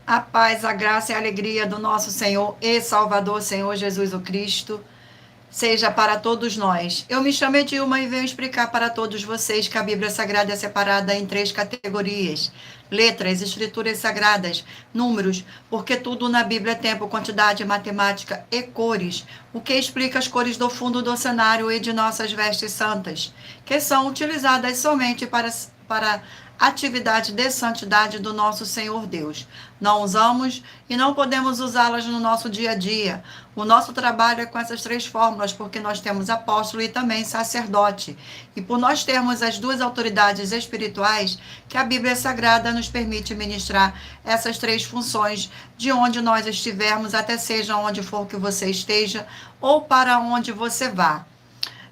A paz, a graça e a alegria do nosso Senhor e Salvador, Senhor Jesus o Cristo, seja para todos nós. Eu me chamo Edilma e venho explicar para todos vocês que a Bíblia Sagrada é separada em três categorias: letras, escrituras sagradas, números, porque tudo na Bíblia é tempo, quantidade, matemática e cores, o que explica as cores do fundo do cenário e de nossas vestes santas, que são utilizadas somente para atividade de santidade do nosso Senhor Deus. Não usamos e não podemos usá-las no nosso dia a dia. O nosso trabalho é com essas três fórmulas, porque nós temos apóstolo e também sacerdote. E por nós termos as duas autoridades espirituais, que a Bíblia Sagrada nos permite ministrar essas três funções, de onde nós estivermos, até seja onde for que você esteja, ou para onde você vá.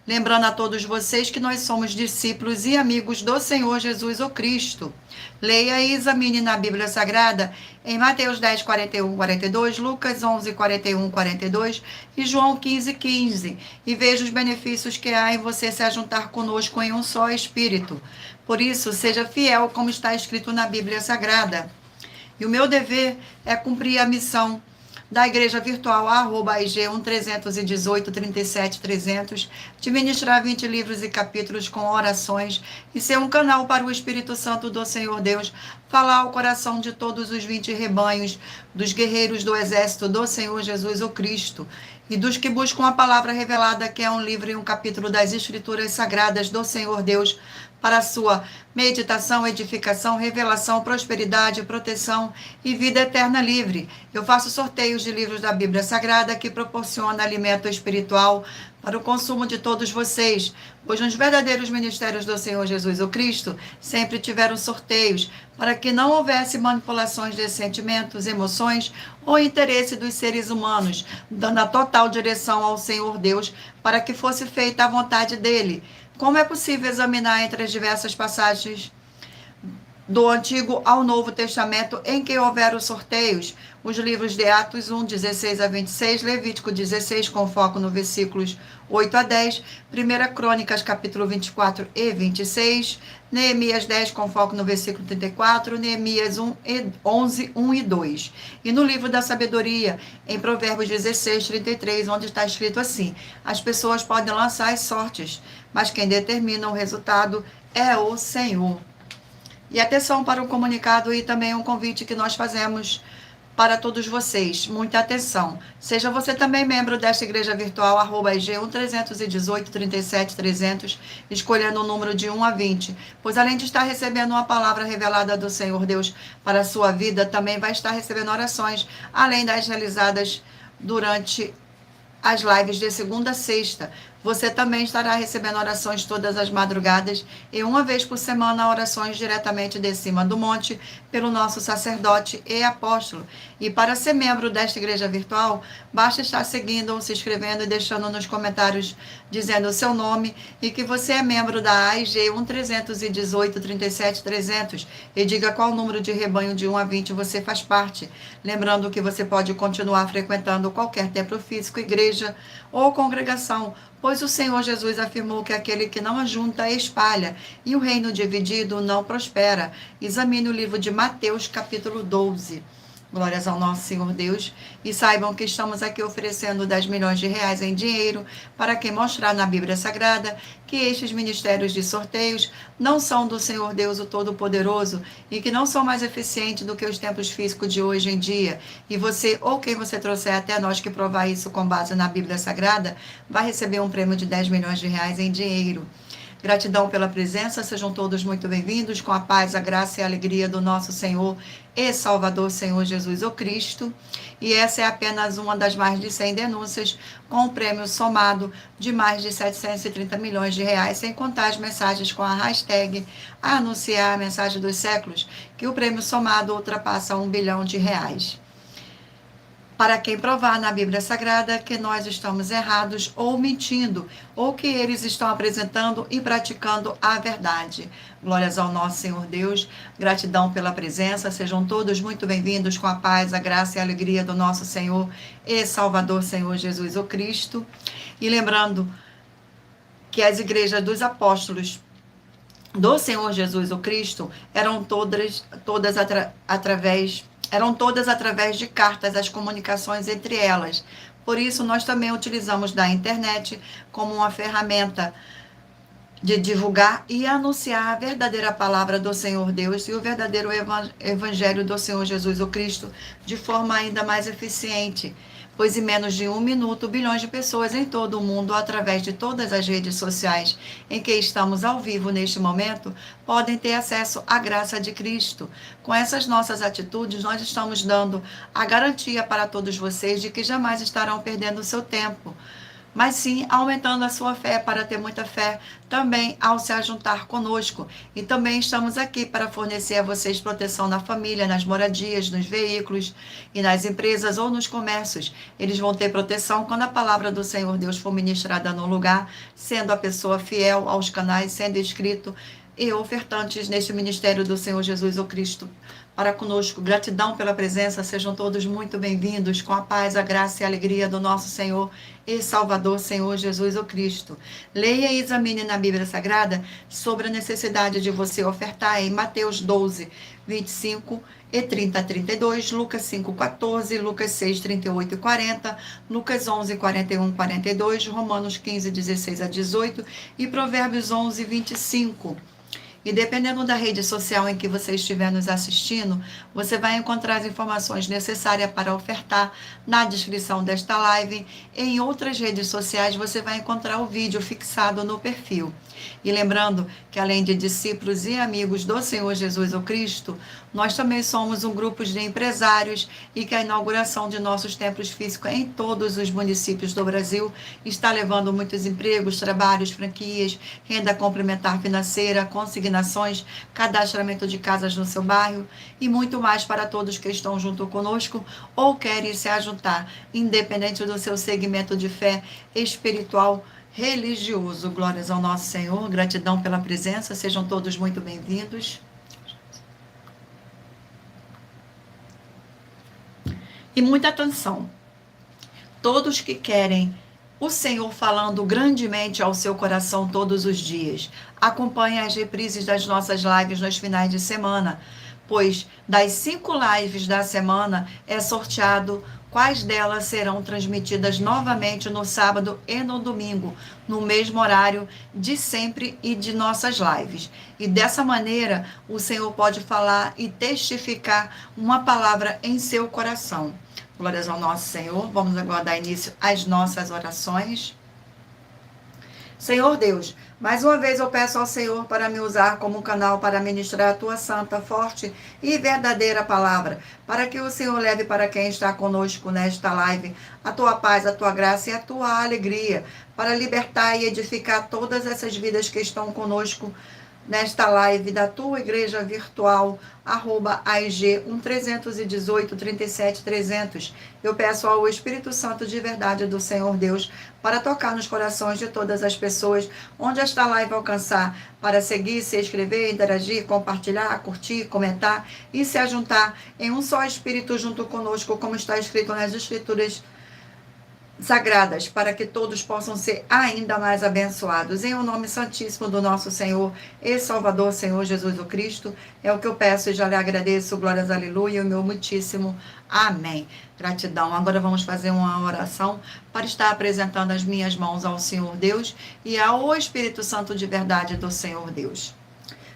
Lembrando a todos vocês que nós somos discípulos e amigos do Senhor Jesus o Cristo. Leia e examine na Bíblia Sagrada em Mateus 10, 41, 42, Lucas 11, 41, 42 e João 15, 15. E veja os benefícios que há em você se ajuntar conosco em um só Espírito. Por isso, seja fiel como está escrito na Bíblia Sagrada. E o meu dever é cumprir a missão da Igreja Virtual, @IG 1318 37 300, de ministrar 20 livros e capítulos com orações e ser um canal para o Espírito Santo do Senhor Deus falar ao coração de todos os 20 rebanhos, dos guerreiros do exército do Senhor Jesus o Cristo, e dos que buscam a palavra revelada, que é um livro e um capítulo das Escrituras Sagradas do Senhor Deus, para a sua meditação, edificação, revelação, prosperidade, proteção e vida eterna livre. Eu faço sorteios de livros da Bíblia Sagrada que proporciona alimento espiritual para o consumo de todos vocês, pois nos verdadeiros ministérios do Senhor Jesus o Cristo sempre tiveram sorteios para que não houvesse manipulações de sentimentos, emoções ou interesse dos seres humanos, dando a total direção ao Senhor Deus para que fosse feita a vontade dele. Como é possível examinar entre as diversas passagens do Antigo ao Novo Testamento em que houveram sorteios? Os livros de Atos 1, 16 a 26, Levítico 16, com foco no versículos 8 a 10, 1 Crônicas, capítulo 24 e 26, Neemias 10, com foco no versículo 34, Neemias 11, 1 e 2. E no livro da sabedoria, em Provérbios 16, 33, onde está escrito assim: as pessoas podem lançar as sortes, mas quem determina o resultado é o Senhor. E atenção para o comunicado e também um convite que nós fazemos para todos vocês. Muita atenção. Seja você também membro desta igreja virtual, @IG 1318 37 300, escolhendo o número de 1 a 20. Pois além de estar recebendo uma palavra revelada do Senhor Deus para a sua vida, também vai estar recebendo orações, além das realizadas durante as lives de segunda a sexta. Você também estará recebendo orações todas as madrugadas e uma vez por semana orações diretamente de cima do monte pelo nosso sacerdote e apóstolo. E para ser membro desta igreja virtual, basta estar seguindo ou se inscrevendo e deixando nos comentários dizendo o seu nome e que você é membro da AIG 1318 37 300 e diga qual número de rebanho de 1 a 20 você faz parte. Lembrando que você pode continuar frequentando qualquer templo físico, igreja ou congregação, pois o Senhor Jesus afirmou que aquele que não ajunta espalha, e o reino dividido não prospera. Examine o livro de Mateus, capítulo 12. Glórias ao nosso Senhor Deus. E saibam que estamos aqui oferecendo 10 milhões de reais em dinheiro para quem mostrar na Bíblia Sagrada que estes ministérios de sorteios não são do Senhor Deus o Todo-Poderoso e que não são mais eficientes do que os tempos físicos de hoje em dia. E você, ou quem você trouxer até nós que provar isso com base na Bíblia Sagrada, vai receber um prêmio de 10 milhões de reais em dinheiro. Gratidão pela presença, sejam todos muito bem-vindos, com a paz, a graça e a alegria do nosso Senhor e Salvador, Senhor Jesus o Cristo. E essa é apenas uma das mais de 100 denúncias, com o prêmio somado de mais de 730 milhões de reais, sem contar as mensagens com a hashtag Anunciar a Mensagem dos Séculos, que o prêmio somado ultrapassa 1 bilhão de reais. Para quem provar na Bíblia Sagrada que nós estamos errados ou mentindo, ou que eles estão apresentando e praticando a verdade. Glórias ao nosso Senhor Deus, gratidão pela presença, sejam todos muito bem-vindos, com a paz, a graça e a alegria do nosso Senhor e Salvador, Senhor Jesus o Cristo. E lembrando que as igrejas dos apóstolos do Senhor Jesus o Cristo eram todas através Eram todas através de cartas, as comunicações entre elas. Por isso, nós também utilizamos da internet como uma ferramenta de divulgar e anunciar a verdadeira palavra do Senhor Deus e o verdadeiro evangelho do Senhor Jesus o Cristo de forma ainda mais eficiente, pois em menos de 1 minuto, bilhões de pessoas em todo o mundo, através de todas as redes sociais em que estamos ao vivo neste momento, podem ter acesso à graça de Cristo. Com essas nossas atitudes, nós estamos dando a garantia para todos vocês de que jamais estarão perdendo o seu tempo, mas sim aumentando a sua fé, para ter muita fé também ao se ajuntar conosco. E também estamos aqui para fornecer a vocês proteção na família, nas moradias, nos veículos e nas empresas ou nos comércios. Eles vão ter proteção quando a palavra do Senhor Deus for ministrada no lugar, sendo a pessoa fiel aos canais, sendo inscrito e ofertantes neste ministério do Senhor Jesus o Cristo para conosco. Gratidão pela presença, sejam todos muito bem-vindos, com a paz, a graça e a alegria do nosso Senhor e Salvador, Senhor Jesus o Cristo. Leia e examine na Bíblia Sagrada sobre a necessidade de você ofertar em Mateus 12, 25 e 30 a 32, Lucas 5, 14, Lucas 6, 38 e 40, Lucas 11, 41 e 42, Romanos 15, 16 a 18 e Provérbios 11, 25. E dependendo da rede social em que você estiver nos assistindo, você vai encontrar as informações necessárias para ofertar na descrição desta live. Em outras redes sociais, você vai encontrar o vídeo fixado no perfil. E lembrando que, além de discípulos e amigos do Senhor Jesus o Cristo, nós também somos um grupo de empresários e que a inauguração de nossos templos físicos em todos os municípios do Brasil está levando muitos empregos, trabalhos, franquias, renda complementar financeira, consignações, cadastramento de casas no seu bairro e muito mais para todos que estão junto conosco ou querem se ajuntar, independente do seu segmento de fé espiritual, religioso. Glórias ao nosso Senhor, gratidão pela presença, sejam todos muito bem-vindos. E muita atenção, todos que querem o Senhor falando grandemente ao seu coração todos os dias, acompanhem as reprises das nossas lives nos finais de semana, pois das 5 lives da semana é sorteado quais delas serão transmitidas novamente no sábado e no domingo, no mesmo horário de sempre e de nossas lives. E dessa maneira, o Senhor pode falar e testificar uma palavra em seu coração. Glórias ao nosso Senhor. Vamos agora dar início às nossas orações. Senhor Deus, mais uma vez eu peço ao Senhor para me usar como um canal para ministrar a tua santa, forte e verdadeira palavra, para que o Senhor leve para quem está conosco nesta live a tua paz, a tua graça e a tua alegria, para libertar e edificar todas essas vidas que estão conosco nesta live da tua igreja virtual, @AIG 1318 37 300. Eu peço ao Espírito Santo de verdade do Senhor Deus para tocar nos corações de todas as pessoas onde esta live alcançar, para seguir, se inscrever, interagir, compartilhar, curtir, comentar e se ajuntar em um só Espírito junto conosco, como está escrito nas Escrituras sagradas, para que todos possam ser ainda mais abençoados. Em o nome santíssimo do nosso Senhor e Salvador, Senhor Jesus o Cristo, é o que eu peço e já lhe agradeço. Glórias, aleluia, o meu muitíssimo amém. Gratidão. Agora vamos fazer uma oração para estar apresentando as minhas mãos ao Senhor Deus e ao Espírito Santo de verdade do Senhor Deus.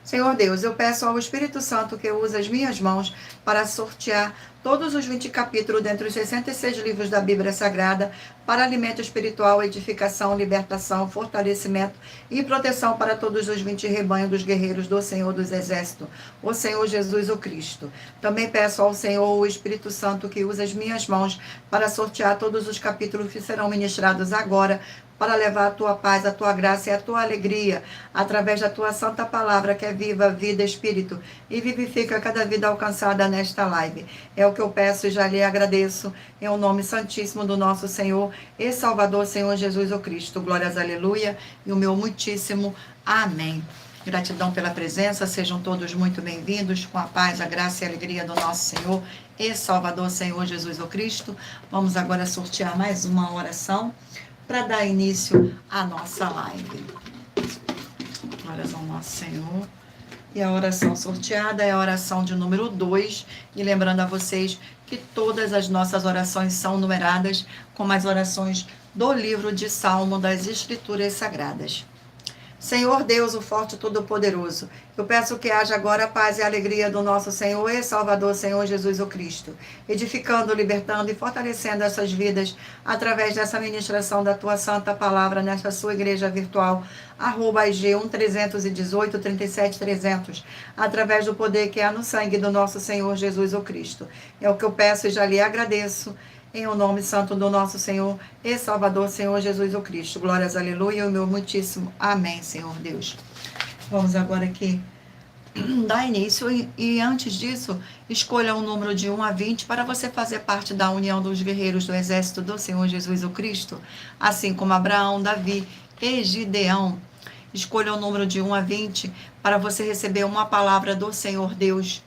Senhor Deus, eu peço ao Espírito Santo que use as minhas mãos para sortear todos os 20 capítulos dentre os 66 livros da Bíblia Sagrada para alimento espiritual, edificação, libertação, fortalecimento e proteção para todos os 20 rebanhos dos guerreiros do Senhor dos Exércitos, o Senhor Jesus o Cristo. Também peço ao Senhor, o Espírito Santo, que use as minhas mãos para sortear todos os capítulos que serão ministrados agora, para levar a tua paz, a tua graça e a tua alegria, através da tua santa palavra, que é viva, vida, espírito, e vivifica cada vida alcançada nesta live. É o que eu peço e já lhe agradeço, em o nome santíssimo do nosso Senhor e Salvador, Senhor Jesus o Cristo. Glórias, aleluia, e o meu muitíssimo amém. Gratidão pela presença, sejam todos muito bem-vindos, com a paz, a graça e a alegria do nosso Senhor e Salvador, Senhor Jesus o Cristo. Vamos agora sortear mais uma oração para dar início à nossa live. Glórias ao nosso Senhor E a oração sorteada é a oração de número 2. E lembrando a vocês que todas as nossas orações são numeradas, como as orações do livro de Salmo das Escrituras Sagradas. Senhor Deus, o forte e todo-poderoso, eu peço que haja agora a paz e a alegria do nosso Senhor e Salvador, Senhor Jesus o Cristo, edificando, libertando e fortalecendo essas vidas através dessa ministração da tua santa palavra nesta sua igreja virtual, @IG 1318 37 300, através do poder que há no sangue do nosso Senhor Jesus o Cristo. É o que eu peço e já lhe agradeço. Em o nome santo do nosso Senhor e Salvador, Senhor Jesus o Cristo. Glórias, aleluia, o meu muitíssimo amém, Senhor Deus. Vamos agora aqui dar início e antes disso, escolha um número de 1 a 20 para você fazer parte da união dos guerreiros do exército do Senhor Jesus o Cristo, assim como Abraão, Davi e Gideão. Escolha o número de 1 a 20 para você receber uma palavra do Senhor Deus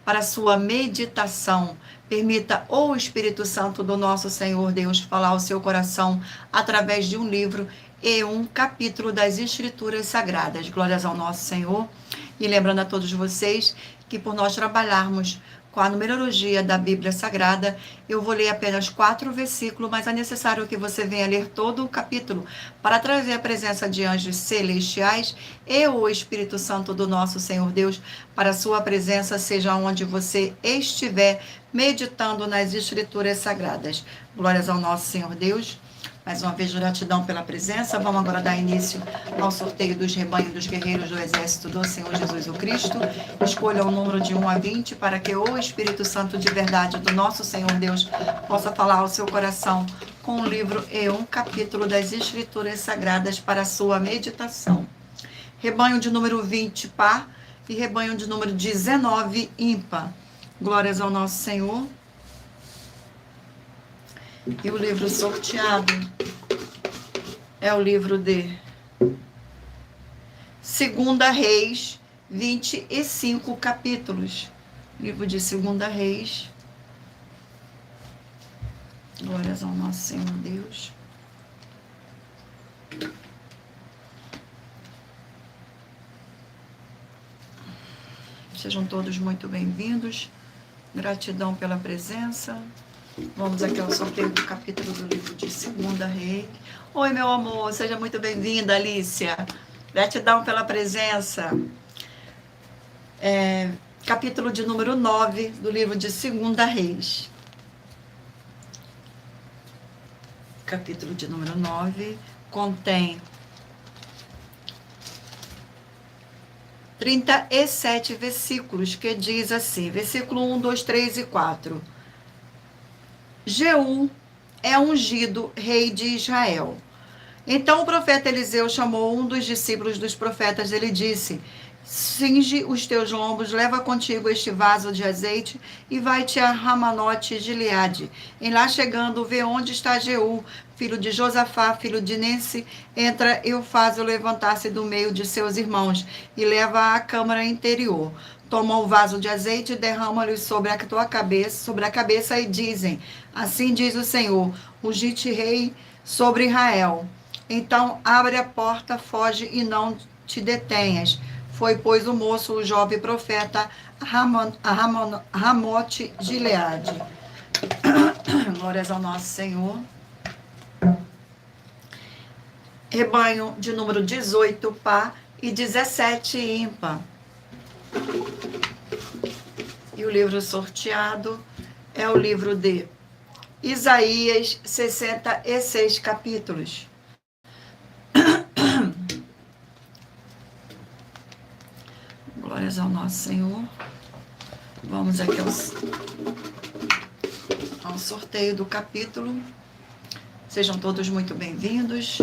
para sua meditação. Permita o Espírito Santo do nosso Senhor Deus falar ao seu coração através de um livro e um capítulo das Escrituras Sagradas. Glórias ao nosso Senhor. E lembrando a todos vocês que por nós trabalharmos com a numerologia da Bíblia Sagrada, eu vou ler apenas 4 versículos, mas é necessário que você venha ler todo o capítulo para trazer a presença de anjos celestiais e o Espírito Santo do nosso Senhor Deus para a sua presença, seja onde você estiver meditando nas Escrituras Sagradas. Glórias ao nosso Senhor Deus. Mais uma vez, gratidão pela presença. Vamos agora dar início ao sorteio dos rebanhos dos guerreiros do exército do Senhor Jesus o Cristo. Escolha o número de 1 a 20 para que o Espírito Santo de verdade do nosso Senhor Deus possa falar ao seu coração com um livro e um capítulo das Escrituras Sagradas para a sua meditação. Rebanho de número 20, par, e rebanho de número 19, ímpar. Glórias ao nosso Senhor. E o livro sorteado é o livro de 2 Reis, 25 capítulos. Livro de 2 Reis. Glórias ao nosso Senhor Deus. Sejam todos muito bem-vindos. Gratidão pela presença. Vamos aqui ao sorteio do capítulo do livro de 2 Reis. Oi, meu amor, seja muito bem-vinda, Alícia. Gratidão pela presença. Capítulo de número 9 do livro de 2 Reis. Capítulo de número 9 contém 37 versículos, que diz assim, versículo 1, 2, 3 e 4. Jeú é ungido rei de Israel. Então o profeta Eliseu chamou um dos discípulos dos profetas. Ele disse: cinge os teus lombos, leva contigo este vaso de azeite e vai-te a Ramanote Gileade. Em lá chegando, vê onde está Jeú, filho de Josafá, filho de Nensi. Entra e o faz levantar-se do meio de seus irmãos e leva à câmara interior. Toma o vaso de azeite e derrama-lhe sobre a tua cabeça, sobre a cabeça, e dizem: assim diz o Senhor, ungi-te rei sobre Israel. Então abre a porta, foge e não te detenhas. Foi, pois, o moço, o jovem profeta, a Ramote Gileade. Glórias ao nosso Senhor. Rebanho de número 18, par, e 17, ímpar. E o livro sorteado é o livro de Isaías, 66 capítulos. Glórias ao nosso Senhor. Vamos aqui ao sorteio do capítulo. Sejam todos muito bem-vindos.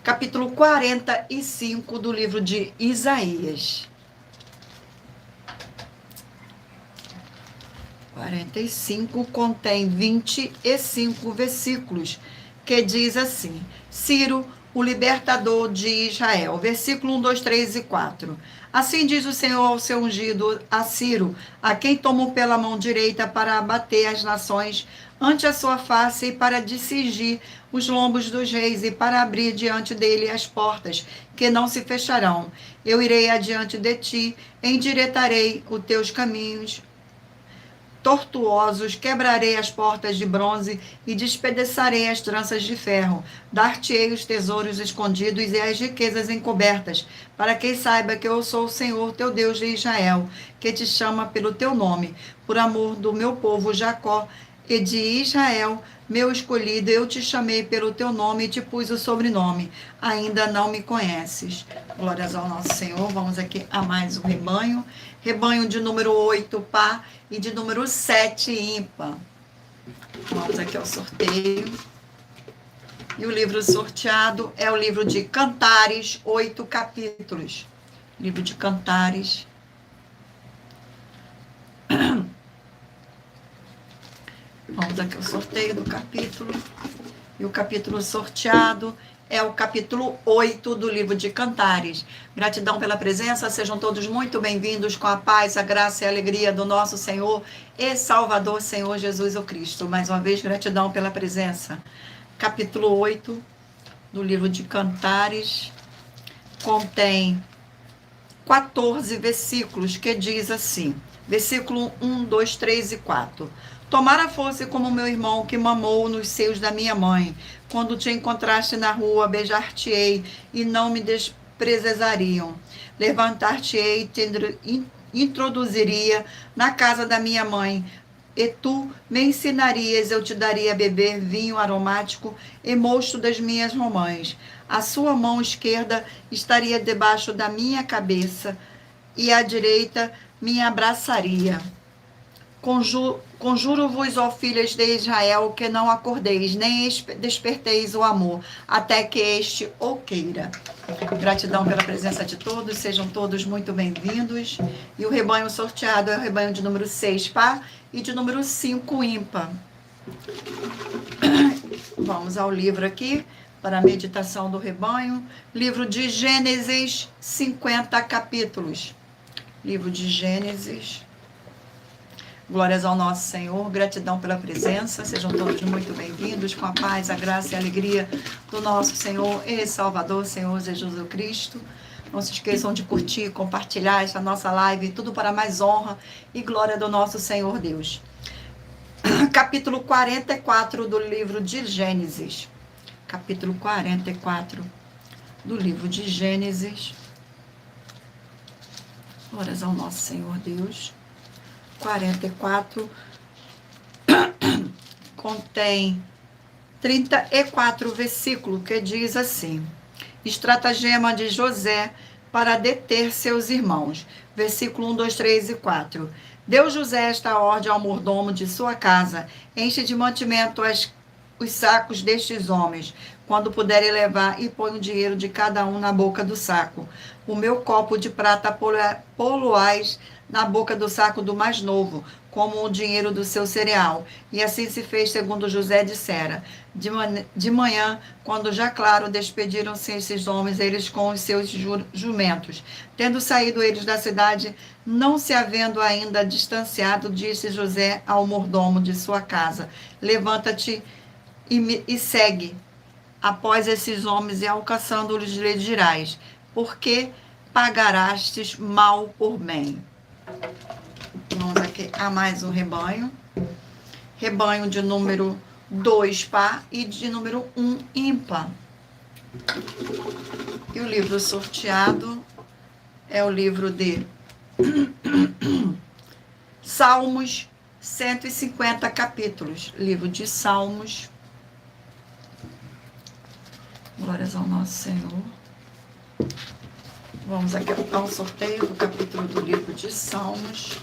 Capítulo 45 do livro de Isaías. 45 contém 25 versículos, que diz assim: Ciro, o libertador de Israel. Versículo 1, 2, 3 e 4. Assim diz o Senhor ao seu ungido, a Ciro, a quem tomou pela mão direita para abater as nações ante a sua face e para discigir os lombos dos reis e para abrir diante dele as portas, que não se fecharão. Eu irei adiante de ti, endireitarei os teus caminhos tortuosos, quebrarei as portas de bronze e despedaçarei as tranças de ferro. Dar-te-ei os tesouros escondidos e as riquezas encobertas, para que saiba que eu sou o Senhor, teu Deus de Israel, que te chama pelo teu nome, por amor do meu povo Jacó e de Israel, meu escolhido. Eu te chamei pelo teu nome e te pus o sobrenome. Ainda não me conheces. Glórias ao nosso Senhor. Vamos aqui a mais um rebanho. Rebanho de número 8, par, e de número 7, ímpar. Vamos aqui ao sorteio. E o livro sorteado é o livro de Cantares, 8 capítulos. Livro de Cantares. Vamos aqui ao sorteio do capítulo. E o capítulo sorteado é o capítulo 8 do livro de Cantares. Gratidão pela presença, sejam todos muito bem-vindos com a paz, a graça e a alegria do nosso Senhor e Salvador, Senhor Jesus o Cristo. Mais uma vez, gratidão pela presença. Capítulo 8 do livro de Cantares contém 14 versículos, que diz assim, versículo 1, 2, 3 e 4. Tomara fosse como meu irmão que mamou nos seios da minha mãe. Quando te encontraste na rua, beijar-te-ei e não me desprezariam. Levantar-te-ei e introduziria na casa da minha mãe. E tu me ensinarias, eu te daria a beber vinho aromático e mosto das minhas romãs. A sua mão esquerda estaria debaixo da minha cabeça e a direita me abraçaria. Conjuro-vos, ó filhas de Israel, que não acordeis, nem desperteis o amor, até que este o queira. Gratidão pela presença de todos, sejam todos muito bem-vindos. E o rebanho sorteado é o rebanho de número 6, par, e de número 5, ímpar. Vamos ao livro aqui, para a meditação do rebanho. Livro de Gênesis, 50 capítulos. Livro de Gênesis. Glórias ao nosso Senhor, gratidão pela presença, sejam todos muito bem-vindos, com a paz, a graça e a alegria do nosso Senhor e Salvador, Senhor Jesus Cristo. Não se esqueçam de curtir, compartilhar esta nossa live, tudo para mais honra e glória do nosso Senhor Deus. Capítulo 44 do livro de Gênesis. Capítulo 44 do livro de Gênesis. Glórias ao nosso Senhor Deus. 44 contém 34 versículos, que diz assim: estratagema de José para deter seus irmãos. Versículo 1, 2, 3 e 4. Deu José esta ordem ao mordomo de sua casa: enche de mantimento os sacos destes homens, quando puderem levar, e põe o dinheiro de cada um na boca do saco. O meu copo de prata poloais na boca do saco do mais novo, como o dinheiro do seu cereal. E assim se fez, segundo José dissera. De manhã, quando já claro, despediram-se esses homens, eles com os seus jumentos. Tendo saído eles da cidade, não se havendo ainda distanciado, disse José ao mordomo de sua casa: levanta-te e segue após esses homens, e alcançando-os lhe dirás: por que pagarastes mal por bem? Vamos aqui a mais um rebanho. Rebanho de número 2, par, e de número 1, ímpar. E o livro sorteado é o livro de Salmos, 150 capítulos. Livro de Salmos. Glórias ao nosso Senhor. Vamos aqui ao sorteio do capítulo do livro de Salmos.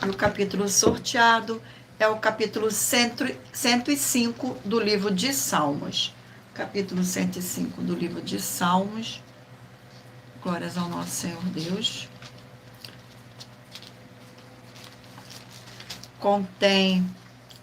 E o capítulo sorteado é o capítulo 105 do livro de Salmos. Capítulo 105 do livro de Salmos. Glórias ao nosso Senhor Deus. Contém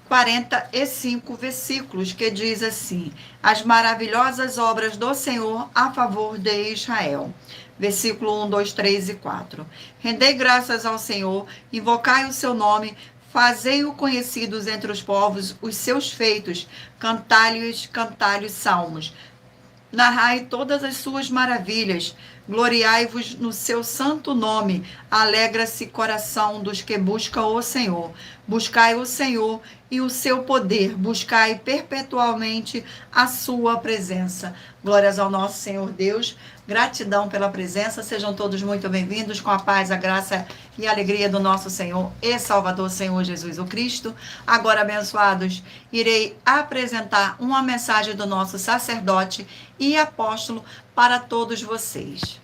45 versículos, que diz assim: as maravilhosas obras do Senhor a favor de Israel. Versículo 1, 2, 3 e 4. Rendei graças ao Senhor, invocai o seu nome, fazei-o conhecidos entre os povos, os seus feitos, cantai-lhes salmos. Narrai todas as suas maravilhas, gloriai-vos no seu santo nome, alegra-se coração dos que buscam o Senhor. Buscai o Senhor e o seu poder, buscai perpetualmente a sua presença. Glórias ao nosso Senhor Deus, gratidão pela presença, sejam todos muito bem-vindos, com a paz, a graça e a alegria do nosso Senhor e Salvador, Senhor Jesus o Cristo. Agora, abençoados, irei apresentar uma mensagem do nosso sacerdote e apóstolo para todos vocês.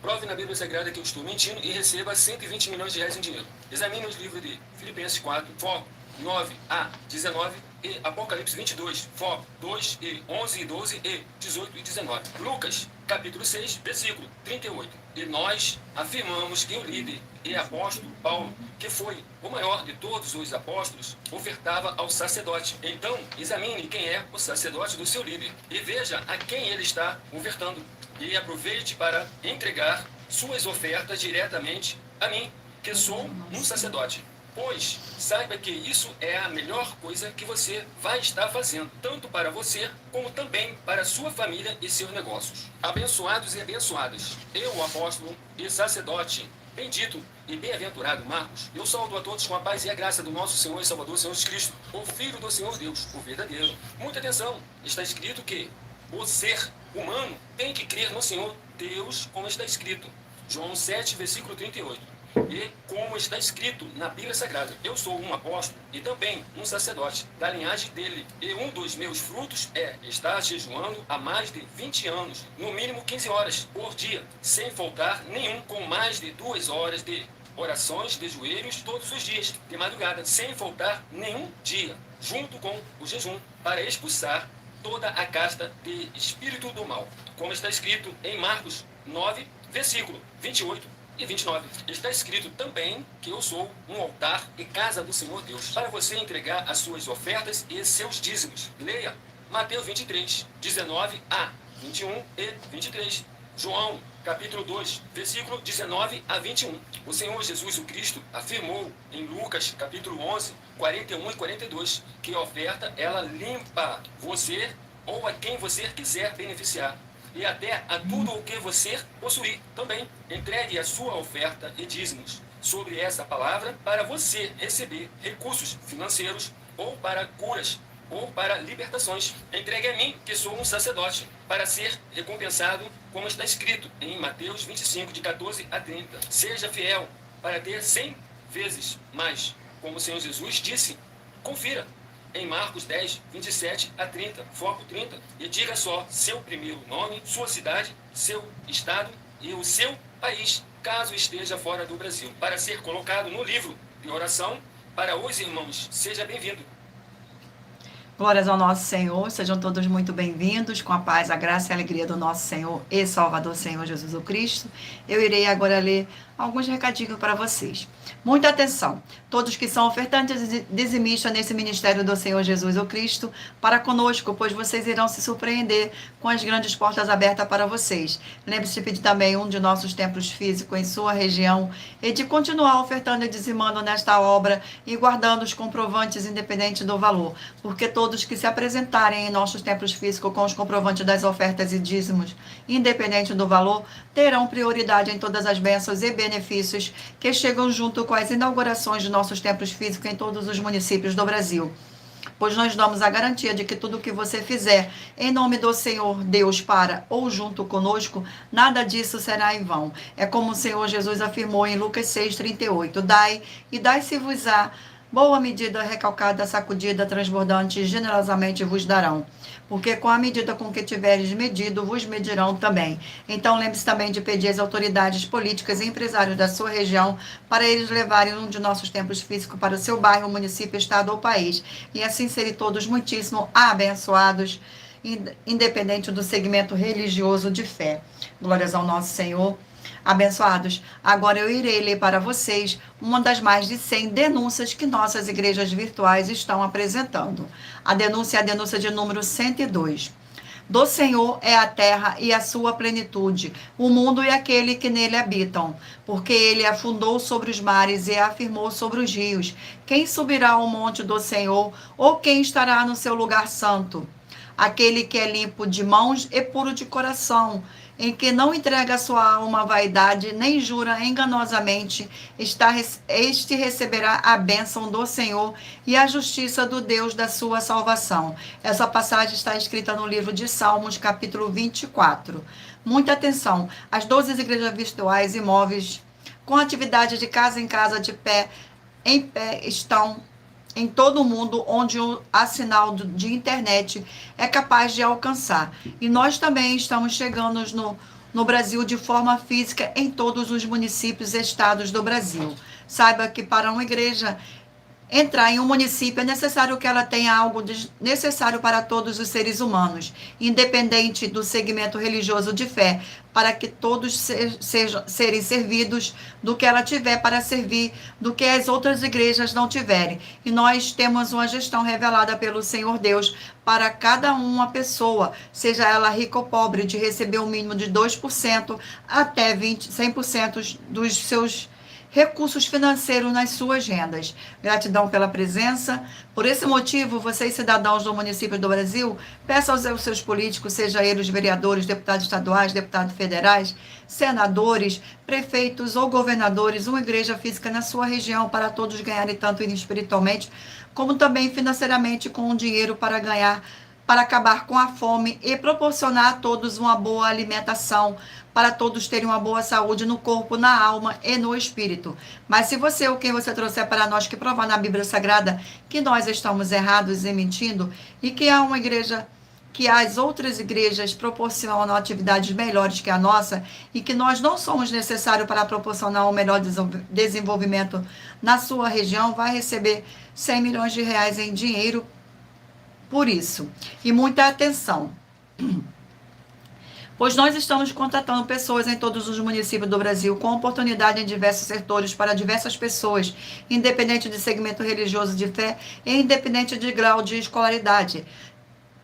Prove na Bíblia Sagrada que eu estou mentindo e receba 120 milhões de reais em dinheiro. Examine os livros de Filipenses 4, foco 9 a 19 e Apocalipse 22, foco 2 e 11 e 12 e 18 e 19. Lucas, capítulo 6, versículo 38. E nós afirmamos que o líder e apóstolo Paulo, que foi o maior de todos os apóstolos, ofertava ao sacerdote. Então, examine quem é o sacerdote do seu líder e veja a quem ele está ofertando. E aproveite para entregar suas ofertas diretamente a mim, que sou um sacerdote. Pois saiba que isso é a melhor coisa que você vai estar fazendo, tanto para você, como também para sua família e seus negócios. Abençoados e abençoadas, eu, o apóstolo e sacerdote, bendito e bem-aventurado Marcos, eu saúdo a todos com a paz e a graça do nosso Senhor e Salvador, Senhor Jesus Cristo, o Filho do Senhor Deus, o verdadeiro. Muita atenção, está escrito que o ser humano tem que crer no Senhor Deus, como está escrito. João 7, versículo 38. E como está escrito na Bíblia Sagrada, eu sou um apóstolo e também um sacerdote da linhagem dele. E um dos meus frutos é estar jejuando há mais de 20 anos, no mínimo 15 horas por dia, sem faltar nenhum, com mais de 2 horas de orações de joelhos todos os dias, de madrugada, sem faltar nenhum dia, junto com o jejum, para expulsar toda a casta de espírito do mal, como está escrito em Marcos 9, versículo 28 e 29. Está escrito também que eu sou um altar e casa do Senhor Deus, para você entregar as suas ofertas e seus dízimos. Leia Mateus 23, 19 a 21 e 23. João, capítulo 2, versículo 19 a 21. O Senhor Jesus o Cristo afirmou em Lucas, capítulo 11, 41 e 42, que a oferta, ela limpa você ou a quem você quiser beneficiar. E até a tudo o que você possuir também. Entregue a sua oferta e dízimos sobre essa palavra para você receber recursos financeiros ou para curas ou para libertações. Entregue a mim, que sou um sacerdote, para ser recompensado, como está escrito em Mateus 25, de 14 a 30. Seja fiel para ter 100 vezes mais, como o Senhor Jesus disse. Confira em Marcos 10, 27 a 30, foco 30, e diga só seu primeiro nome, sua cidade, seu estado e o seu país, caso esteja fora do Brasil, para ser colocado no livro de oração para os irmãos. Seja bem-vindo. Glórias ao nosso Senhor, sejam todos muito bem-vindos, com a paz, a graça e a alegria do nosso Senhor e Salvador, Senhor Jesus o Cristo. Eu irei agora ler alguns recadinhos para vocês. Muita atenção, todos que são ofertantes e dizimistas nesse ministério do Senhor Jesus o Cristo, para conosco, pois vocês irão se surpreender com as grandes portas abertas para vocês. Lembre-se de pedir também um de nossos templos físicos em sua região e de continuar ofertando e dizimando nesta obra e guardando os comprovantes independente do valor, porque todos que se apresentarem em nossos templos físicos com os comprovantes das ofertas e dízimos, independente do valor, terão prioridade em todas as bênçãos e benefícios que chegam junto com as inaugurações de nossos templos físicos em todos os municípios do Brasil. Pois nós damos a garantia de que tudo o que você fizer em nome do Senhor Deus para ou junto conosco, nada disso será em vão. É como o Senhor Jesus afirmou em Lucas 6,38. Dai e dai-se-vos-á boa medida, recalcada, sacudida, transbordante, generosamente vos darão. Porque com a medida com que tiveres medido, vos medirão também. Então lembre-se também de pedir às autoridades políticas e empresários da sua região para eles levarem um de nossos templos físicos para o seu bairro, município, estado ou país. E assim serem todos muitíssimo abençoados, independente do segmento religioso de fé. Glórias ao nosso Senhor. Abençoados, agora eu irei ler para vocês uma das mais de 100 denúncias que nossas igrejas virtuais estão apresentando. A denúncia é a denúncia de número 102. Do Senhor é a terra e a sua plenitude, o mundo e aquele que nele habitam. Porque ele afundou sobre os mares e afirmou sobre os rios. Quem subirá ao monte do Senhor, ou quem estará no seu lugar santo? Aquele que é limpo de mãos e puro de coração, em que não entrega sua alma à vaidade, nem jura enganosamente, este receberá a bênção do Senhor e a justiça do Deus da sua salvação. Essa passagem está escrita no livro de Salmos, capítulo 24. Muita atenção, as 12 igrejas virtuais imóveis, com atividade de casa em casa, em pé, estão em todo o mundo onde a sinal de internet é capaz de alcançar. E nós também estamos chegando no Brasil de forma física em todos os municípios e estados do Brasil. Saiba que para uma igreja entrar em um município é necessário que ela tenha algo necessário para todos os seres humanos, independente do segmento religioso de fé, para que todos serem servidos do que ela tiver para servir, do que as outras igrejas não tiverem. E nós temos uma gestão revelada pelo Senhor Deus para cada uma pessoa, seja ela rica ou pobre, de receber um mínimo de 2% até 100% dos seus recursos financeiros nas suas rendas. Gratidão pela presença. Por esse motivo, vocês, cidadãos do município do Brasil, peçam aos seus políticos, seja eles vereadores, deputados estaduais, deputados federais, senadores, prefeitos ou governadores, uma igreja física na sua região para todos ganharem tanto espiritualmente, como também financeiramente com o dinheiro para ganhar, para acabar com a fome e proporcionar a todos uma boa alimentação, para todos terem uma boa saúde no corpo, na alma e no espírito. Mas se você, o que você trouxer para nós, que provar na Bíblia Sagrada que nós estamos errados e mentindo, e que há uma igreja, que as outras igrejas proporcionam atividades melhores que a nossa, e que nós não somos necessários para proporcionar um melhor desenvolvimento na sua região, vai receber 100 milhões de reais em dinheiro por isso. E muita atenção, pois nós estamos contratando pessoas em todos os municípios do Brasil, com oportunidade em diversos setores para diversas pessoas, independente de segmento religioso de fé e independente de grau de escolaridade.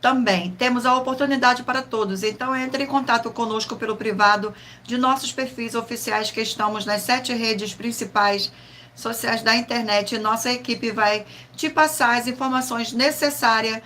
Também temos a oportunidade para todos, então entre em contato conosco pelo privado de nossos perfis oficiais, que estamos nas 7 redes principais sociais da internet, e nossa equipe vai te passar as informações necessárias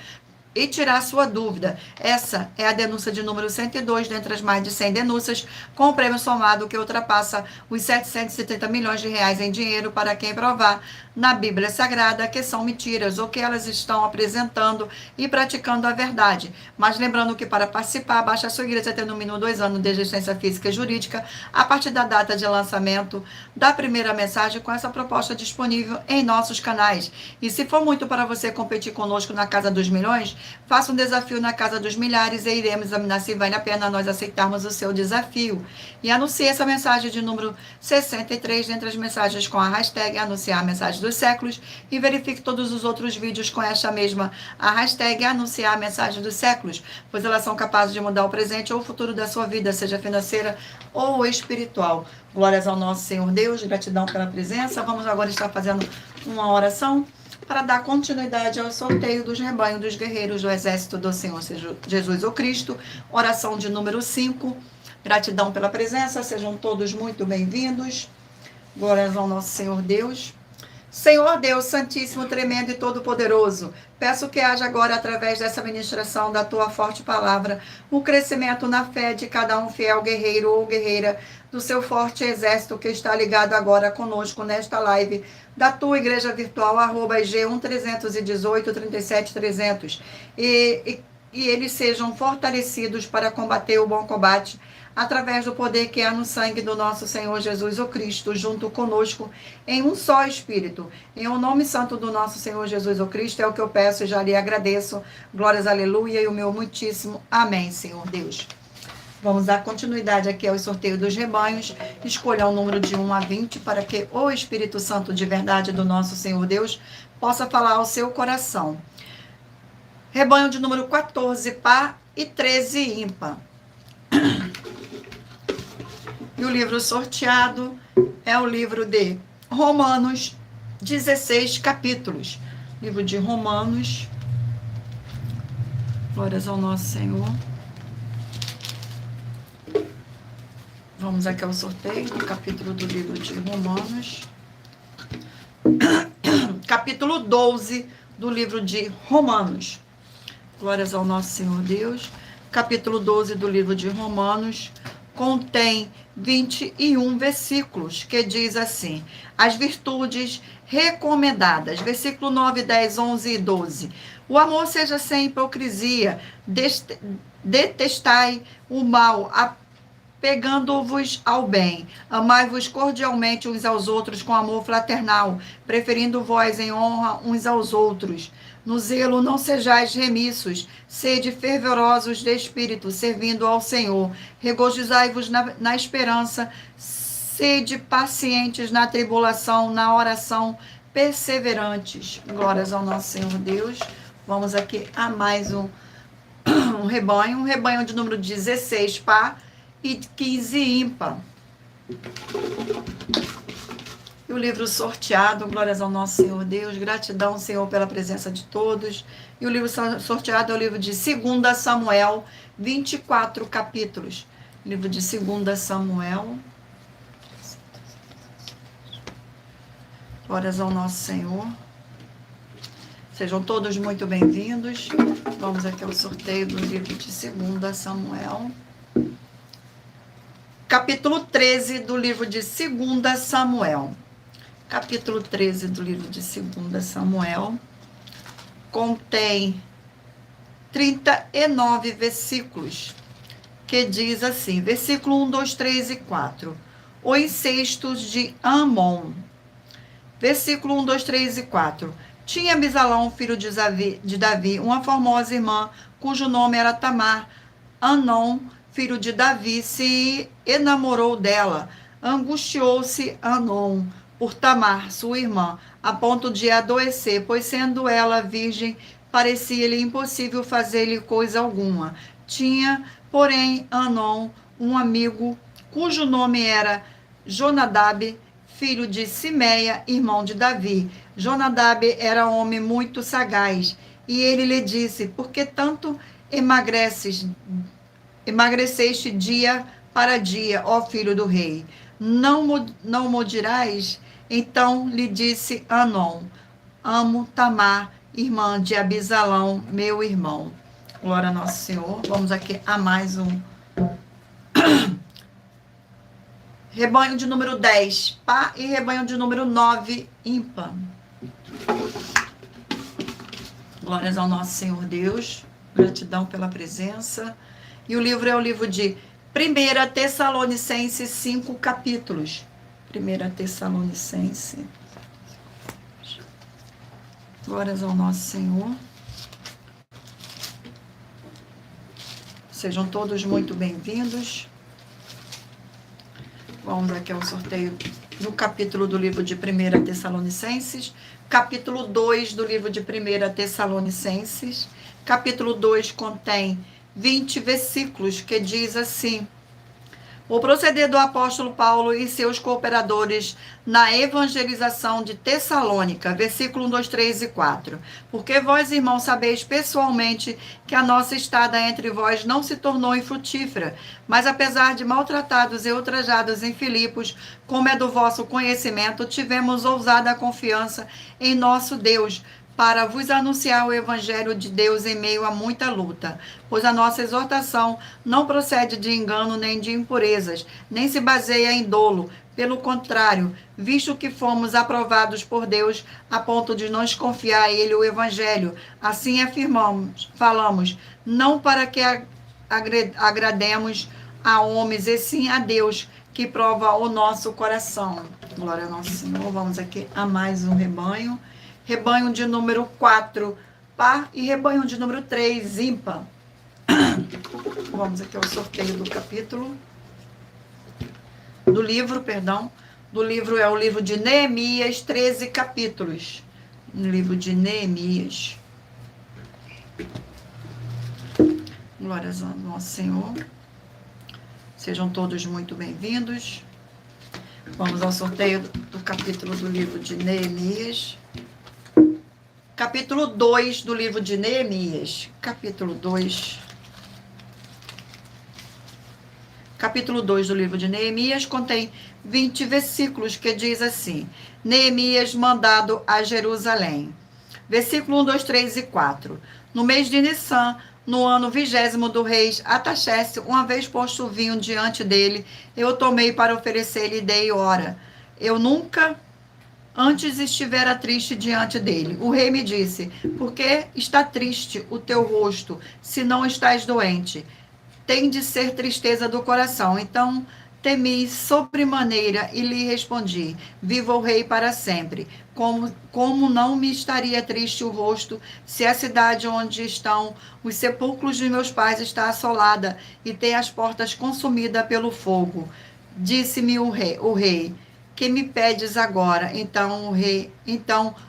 e tirar sua dúvida. Essa é a denúncia de número 102, dentre as mais de 100 denúncias, com o prêmio somado que ultrapassa os 770 milhões de reais em dinheiro para quem provar na Bíblia Sagrada que são mentiras, ou que elas estão apresentando e praticando a verdade. Mas lembrando que para participar, basta a sua igreja ter no mínimo 2 anos de existência física e jurídica, a partir da data de lançamento da primeira mensagem, com essa proposta disponível em nossos canais. E se for muito para você competir conosco na Casa dos Milhões, faça um desafio na Casa dos Milhares e iremos examinar se vale a pena nós aceitarmos o seu desafio. E anuncie essa mensagem de número 63 entre as mensagens com a hashtag anunciar a mensagem dos séculos, e verifique todos os outros vídeos com esta mesma a hashtag anunciar a mensagem dos séculos, pois elas são capazes de mudar o presente ou o futuro da sua vida, seja financeira ou espiritual. Glórias ao nosso Senhor Deus, gratidão pela presença. Vamos agora estar fazendo uma oração para dar continuidade ao sorteio dos rebanhos dos guerreiros do exército do Senhor Jesus o Cristo. Oração de número 5. Gratidão pela presença, sejam todos muito bem-vindos. Glórias ao nosso Senhor Deus. Senhor Deus Santíssimo, tremendo e todo-poderoso, peço que haja agora, através dessa ministração da tua forte palavra, um crescimento na fé de cada um fiel guerreiro ou guerreira do seu forte exército que está ligado agora conosco nesta live da tua igreja virtual, @G1-318-37-300, e eles sejam fortalecidos para combater o bom combate, através do poder que há no sangue do nosso Senhor Jesus o Cristo, junto conosco, em um só Espírito. Em o nome santo do nosso Senhor Jesus o Cristo, é o que eu peço e já lhe agradeço. Glórias, aleluia, e o meu muitíssimo amém, Senhor Deus. Vamos dar continuidade aqui ao sorteio dos rebanhos. Escolha o número de 1 a 20 para que o Espírito Santo de verdade do nosso Senhor Deus possa falar ao seu coração. Rebanho de número 14, par, e 13, ímpar. E o livro sorteado é o livro de Romanos, 16 capítulos. Livro de Romanos. Glórias ao nosso Senhor. Vamos aqui ao sorteio do capítulo do livro de Romanos. Capítulo 12 do livro de Romanos. Glórias ao nosso Senhor Deus. Capítulo 12 do livro de Romanos contém 21 versículos, que diz assim: as virtudes recomendadas, versículo 9, 10, 11 e 12. O amor seja sem hipocrisia, detestai o mal, pegando-vos ao bem, amai-vos cordialmente uns aos outros com amor fraternal, preferindo vós em honra uns aos outros. No zelo não sejais remissos, sede fervorosos de espírito, servindo ao Senhor. Regozijai-vos na esperança, sede pacientes na tribulação, na oração, perseverantes. Glórias ao nosso Senhor Deus. Vamos aqui a mais um rebanho de número 16 par e 15 ímpar. E o livro sorteado, glórias ao nosso Senhor Deus, gratidão, Senhor, pela presença de todos. E o livro sorteado é o livro de 2 Samuel, 24 capítulos. Livro de 2 Samuel. Glórias ao nosso Senhor. Sejam todos muito bem-vindos. Vamos aqui ao sorteio do livro de 2 Samuel. Capítulo 13 do livro de 2 Samuel. Capítulo 13 do livro de 2 Samuel contém 39 versículos, que diz assim, versículo 1, 2, 3 e 4. O incesto de Amon. Versículo 1, 2, 3 e 4. Tinha Absalão, filho de Davi, uma formosa irmã, cujo nome era Tamar. Anon, filho de Davi, se enamorou dela. Angustiou-se Anon por Tamar, sua irmã, a ponto de adoecer, pois sendo ela virgem, parecia-lhe impossível fazer-lhe coisa alguma. Tinha, porém, Anon um amigo, cujo nome era Jonadab, filho de Simeia, irmão de Davi. Jonadab era homem muito sagaz, e ele lhe disse, por que tanto emagreceste dia para dia, ó filho do rei? Não mudirás? Então lhe disse Anon, amo Tamar, irmã de Absalão, meu irmão. Glória a nosso Senhor. Vamos aqui a mais um rebanho de número 10, par, e rebanho de número 9, ímpar. Glórias ao nosso Senhor Deus. Gratidão pela presença. E o livro é o livro de 1 Tessalonicenses, 5 capítulos. 1 Tessalonicenses. Glórias ao nosso Senhor. Sejam todos muito bem-vindos. Vamos aqui ao sorteio do capítulo do livro de 1 Tessalonicenses. Capítulo 2 do livro de 1 Tessalonicenses. Capítulo 2 contém 20 versículos, que diz assim: o proceder do apóstolo Paulo e seus cooperadores na evangelização de Tessalônica, versículo 1, 2, 3 e 4. Porque vós, irmãos, sabeis pessoalmente que a nossa estada entre vós não se tornou infrutífera, mas apesar de maltratados e ultrajados em Filipos, como é do vosso conhecimento, tivemos ousada confiança em nosso Deus, para vos anunciar o evangelho de Deus em meio a muita luta, pois a nossa exortação não procede de engano nem de impurezas, nem se baseia em dolo. Pelo contrário, visto que fomos aprovados por Deus a ponto de nos confiar a Ele o evangelho, assim falamos, não para que agrademos a homens, e sim a Deus, que prova o nosso coração. Glória ao nosso Senhor. Vamos aqui a mais um rebanho. Rebanho de número 4, par, e rebanho de número 3, ímpar. Vamos aqui ao sorteio do capítulo. Do livro é o livro de Neemias, 13 capítulos. No livro de Neemias. Glórias ao nosso Senhor. Sejam todos muito bem-vindos. Vamos ao sorteio do capítulo do livro de Neemias. Capítulo 2 do livro de Neemias. Capítulo 2. Capítulo 2 do livro de Neemias contém 20 versículos que diz assim: Neemias mandado a Jerusalém. Versículo 1, 2, 3 e 4. No mês de Nissan, no ano 20º do rei Artaxerxes, uma vez posto o vinho diante dele, eu tomei para oferecer-lhe e dei hora. Eu nunca antes estivera triste diante dele. O rei me disse: por que está triste o teu rosto, se não estás doente? Tem de ser tristeza do coração. Então temi sobremaneira e lhe respondi: viva o rei para sempre. Como não me estaria triste o rosto, se a cidade onde estão os sepulcros de meus pais está assolada e tem as portas consumidas pelo fogo? Disse-me o rei: que me pedes agora? Então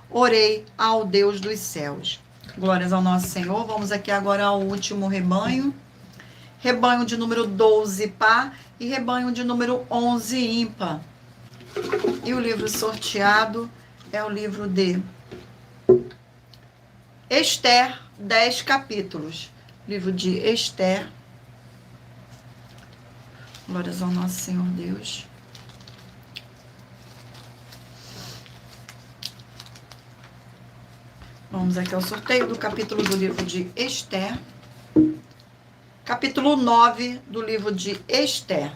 orei ao Deus dos céus. Glórias ao nosso Senhor. Vamos aqui agora ao último rebanho. Rebanho de número 12 par e rebanho de número 11 ímpar. E o livro sorteado é o livro de Esther, 10 capítulos. Livro de Esther. Glórias ao nosso Senhor Deus. Vamos aqui ao sorteio do capítulo do livro de Esther. Capítulo 9 do livro de Esther.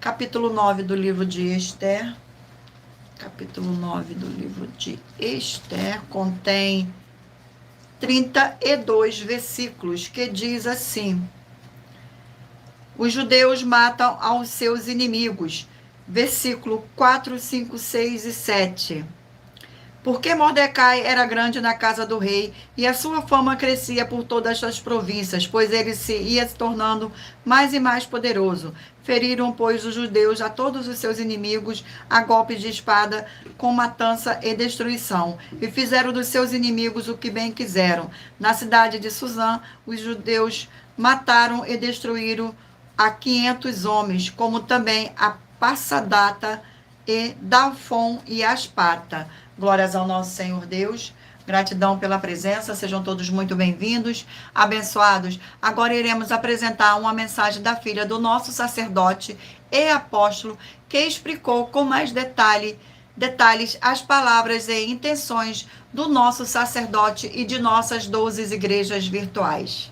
Capítulo 9 do livro de Esther. Capítulo 9 do livro de Esther contém 32 versículos que diz assim: os judeus matam aos seus inimigos. Versículo 4, 5, 6 e 7. Porque Mordecai era grande na casa do rei, e a sua fama crescia por todas as províncias, pois ele ia se tornando mais e mais poderoso. Feriram, pois, os judeus a todos os seus inimigos a golpes de espada, com matança e destruição, e fizeram dos seus inimigos o que bem quiseram. Na cidade de Suzã, os judeus mataram e destruíram a 500 homens, como também a Passadata e Dalfon e Aspata. Glórias ao nosso Senhor Deus. Gratidão pela presença. Sejam todos muito bem-vindos, abençoados. Agora iremos apresentar uma mensagem da filha do nosso sacerdote e apóstolo, que explicou com mais detalhes as palavras e intenções do nosso sacerdote e de nossas 12 igrejas virtuais.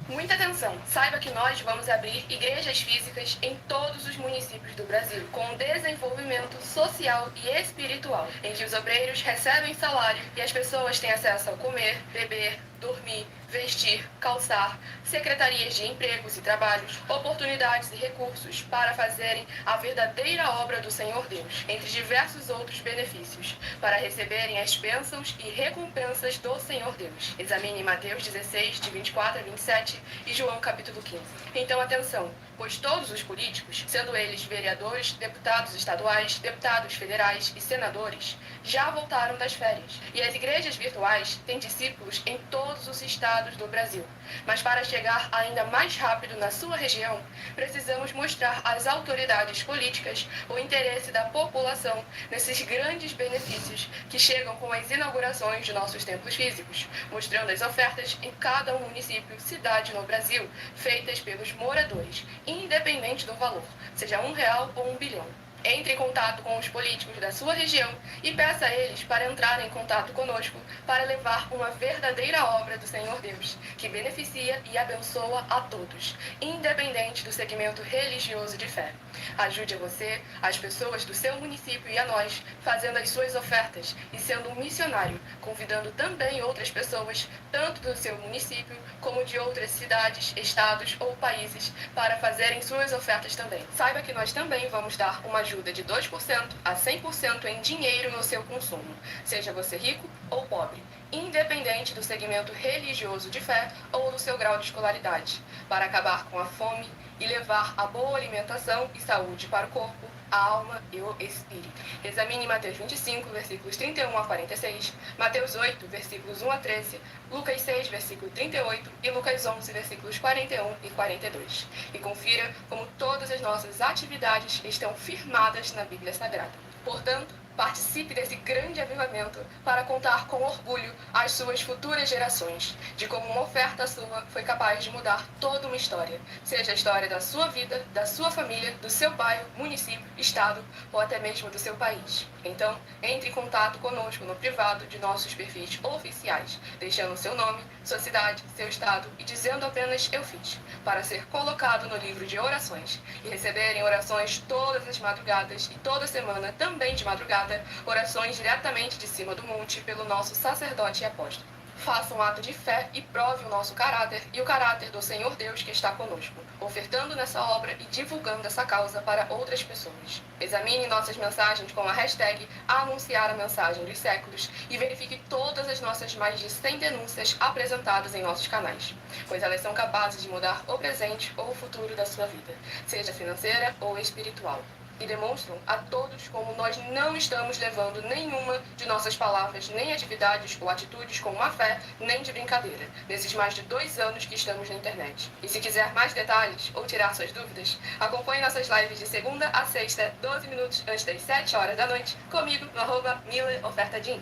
Muita atenção! Saiba que nós vamos abrir igrejas físicas em todos os municípios do Brasil, com desenvolvimento social e espiritual, em que os obreiros recebem salário e as pessoas têm acesso a comer, beber, dormir, vestir, calçar, secretarias de empregos e trabalhos, oportunidades e recursos para fazerem a verdadeira obra do Senhor Deus, entre diversos outros benefícios, para receberem as bênçãos e recompensas do Senhor Deus. Examine Mateus 16, de 24 a 27 e João capítulo 15. Então, atenção! Pois todos os políticos, sendo eles vereadores, deputados estaduais, deputados federais e senadores, já voltaram das férias. E as igrejas virtuais têm discípulos em todos os estados do Brasil. Mas para chegar ainda mais rápido na sua região, precisamos mostrar às autoridades políticas o interesse da população nesses grandes benefícios que chegam com as inaugurações de nossos templos físicos, mostrando as ofertas em cada município, cidade no Brasil, feitas pelos moradores, independente do valor, seja R$1 ou 1 bilhão. Entre em contato com os políticos da sua região e peça a eles para entrar em contato conosco para levar uma verdadeira obra do Senhor Deus, que beneficia e abençoa a todos, independente do segmento religioso de fé. Ajude a você, as pessoas do seu município e a nós, fazendo as suas ofertas e sendo um missionário, convidando também outras pessoas, tanto do seu município como de outras cidades, estados ou países, para fazerem suas ofertas também. Saiba que nós também vamos dar uma ajuda de 2% a 100% em dinheiro no seu consumo, seja você rico ou pobre, independente do segmento religioso de fé ou do seu grau de escolaridade, para acabar com a fome e levar a boa alimentação e saúde para o corpo, a alma e o espírito. Examine Mateus 25, versículos 31 a 46, Mateus 8, versículos 1 a 13, Lucas 6, versículo 38 e Lucas 11, versículos 41 e 42. E confira como todas as nossas atividades estão firmadas na Bíblia Sagrada. Portanto, participe desse grande avivamento para contar com orgulho às suas futuras gerações de como uma oferta sua foi capaz de mudar toda uma história, seja a história da sua vida, da sua família, do seu bairro, município, estado ou até mesmo do seu país. Então, entre em contato conosco no privado de nossos perfis oficiais, deixando seu nome, sua cidade, seu estado e dizendo apenas "eu fiz", para ser colocado no livro de orações e receberem orações todas as madrugadas e toda semana também de madrugada, orações diretamente de cima do monte pelo nosso sacerdote e apóstolo. Faça um ato de fé e prove o nosso caráter e o caráter do Senhor Deus que está conosco, ofertando nessa obra e divulgando essa causa para outras pessoas. Examine nossas mensagens com a hashtag Anunciar a Mensagem dos Séculos e verifique todas as nossas mais de 100 denúncias apresentadas em nossos canais, pois elas são capazes de mudar o presente ou o futuro da sua vida, seja financeira ou espiritual. E demonstram a todos como nós não estamos levando nenhuma de nossas palavras, nem atividades ou atitudes com má fé, nem de brincadeira, nesses mais de 2 anos que estamos na internet. E se quiser mais detalhes ou tirar suas dúvidas, acompanhe nossas lives de segunda a sexta, 12 minutos antes das 7 horas da noite, comigo no @MilaOfertaDin.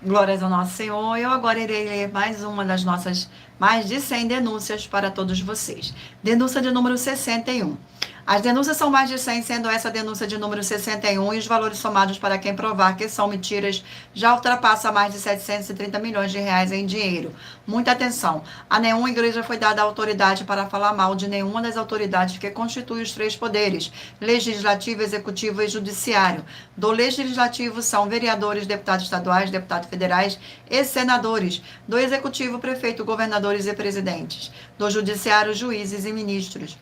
Glórias ao nosso Senhor. Eu agora irei ler mais uma das nossas mais de 100 denúncias para todos vocês. Denúncia de número 61. As denúncias são mais de 100, sendo essa denúncia de número 61 e os valores somados para quem provar que são mentiras já ultrapassa mais de 730 milhões de reais em dinheiro. Muita atenção. A nenhuma igreja foi dada autoridade para falar mal de nenhuma das autoridades que constituem os 3 poderes, legislativo, executivo e judiciário. Do legislativo são vereadores, deputados estaduais, deputados federais e senadores. Do executivo, prefeito, governadores e presidentes. Do judiciário, juízes e ministros.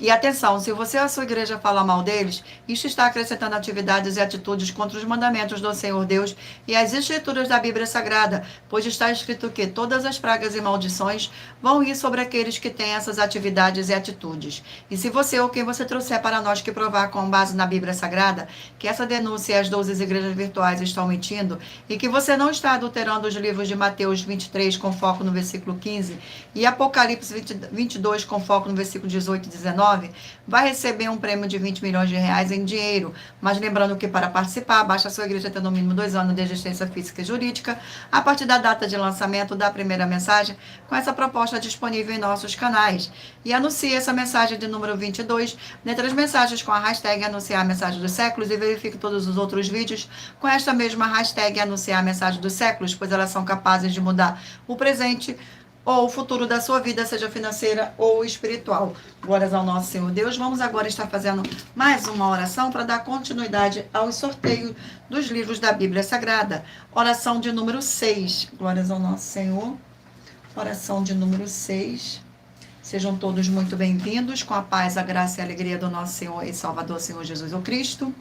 E atenção, se você ou a sua igreja fala mal deles, isto está acrescentando atividades e atitudes contra os mandamentos do Senhor Deus e as escrituras da Bíblia Sagrada, pois está escrito que todas as pragas e maldições vão ir sobre aqueles que têm essas atividades e atitudes. E se você ou quem você trouxer para nós que provar com base na Bíblia Sagrada que essa denúncia e as 12 igrejas virtuais estão mentindo e que você não está adulterando os livros de Mateus 23 com foco no versículo 15 e Apocalipse 22 com foco no versículo 18 e 19, vai receber um prêmio de 20 milhões de reais em dinheiro. Mas lembrando que para participar, basta a sua igreja ter no mínimo 2 anos de existência física e jurídica, a partir da data de lançamento da primeira mensagem, com essa proposta disponível em nossos canais. E anuncie essa mensagem de número 22, dentre as mensagens com a hashtag Anunciar a Mensagem dos Séculos, e verifique todos os outros vídeos com esta mesma hashtag Anunciar a Mensagem dos Séculos, pois elas são capazes de mudar o presente ou o futuro da sua vida, seja financeira ou espiritual. Glórias ao nosso Senhor Deus. Vamos agora estar fazendo mais uma oração para dar continuidade ao sorteio dos livros da Bíblia Sagrada. Oração de número 6. Glórias ao nosso Senhor. Oração de número 6. Sejam todos muito bem-vindos, com a paz, a graça e a alegria do nosso Senhor e Salvador, Senhor Jesus o Cristo.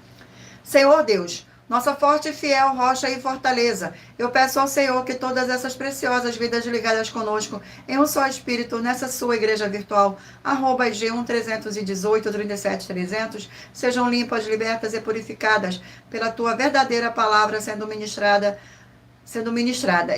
Senhor Deus, nossa forte e fiel rocha e fortaleza, eu peço ao Senhor que todas essas preciosas vidas ligadas conosco em um só espírito, nessa sua igreja virtual, @G1 318 37 300, sejam limpas, libertas e purificadas pela tua verdadeira palavra sendo ministrada,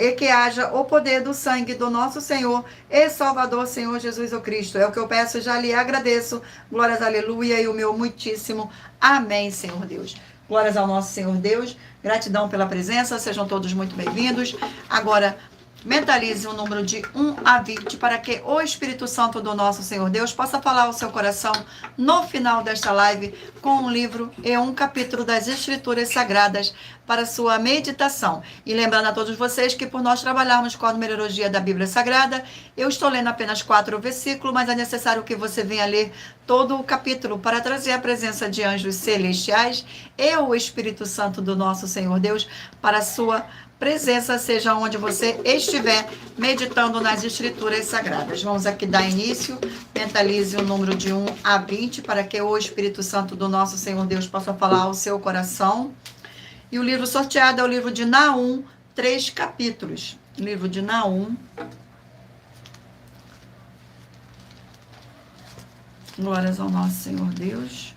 e que haja o poder do sangue do nosso Senhor e Salvador, Senhor Jesus o Cristo. É o que eu peço, já lhe agradeço. Glórias, aleluia, e o meu muitíssimo amém, Senhor Deus. Glórias ao nosso Senhor Deus, gratidão pela presença, sejam todos muito bem-vindos. Agora, mentalize um número de 1 a 20 para que o Espírito Santo do nosso Senhor Deus possa falar ao seu coração no final desta live com um livro e um capítulo das Escrituras Sagradas para sua meditação. E lembrando a todos vocês que por nós trabalharmos com a numerologia da Bíblia Sagrada, eu estou lendo apenas 4 versículos, mas é necessário que você venha ler todo o capítulo para trazer a presença de anjos celestiais e o Espírito Santo do nosso Senhor Deus para a sua presença, seja onde você estiver meditando nas Escrituras Sagradas. Vamos aqui dar início, mentalize o número de 1 a 20 para que o Espírito Santo do nosso Senhor Deus possa falar ao seu coração. E o livro sorteado é o livro de Naum, 3 capítulos. livro de Naum. Glórias ao nosso Senhor Deus.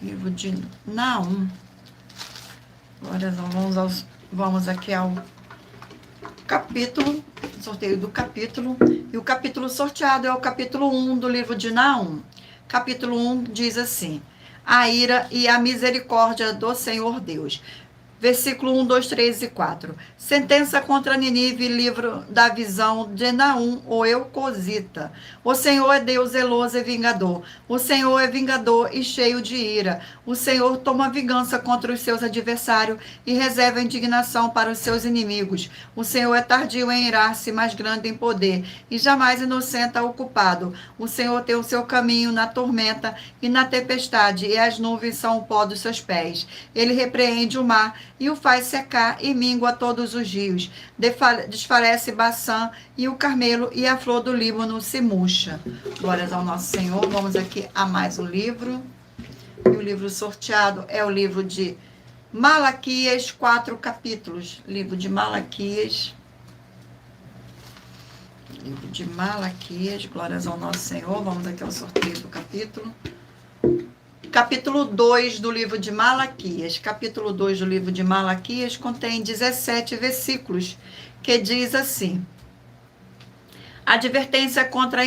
Livro de Naum. Glórias ao vamos aqui ao capítulo, sorteio do capítulo. E o capítulo sorteado é o capítulo 1 do livro de Naum. Capítulo 1 diz assim: a ira e a misericórdia do Senhor Deus. Versículo 1, 2, 3 e 4. Sentença contra Ninive, livro da visão de Naum, o Eucosita. O Senhor é Deus zeloso e vingador. O Senhor é vingador e cheio de ira. O Senhor toma vingança contra os seus adversários e reserva indignação para os seus inimigos. O Senhor é tardio em irar-se, mas grande em poder, e jamais inocenta o culpado. O Senhor tem o seu caminho na tormenta e na tempestade, e as nuvens são o pó dos seus pés. Ele repreende o mar e o faz secar e mingua todos os rios. Desfalece Baçã e o Carmelo, e a flor do Líbano se murcha. Glórias ao nosso Senhor. Vamos aqui a mais um livro. E o livro sorteado é o livro de Malaquias, 4 capítulos. Livro de Malaquias. Livro de Malaquias. Glórias ao nosso Senhor. Vamos aqui ao sorteio do capítulo. Capítulo 2 do livro de Malaquias. Capítulo 2 do livro de Malaquias contém 17 versículos, que diz assim: advertência contra a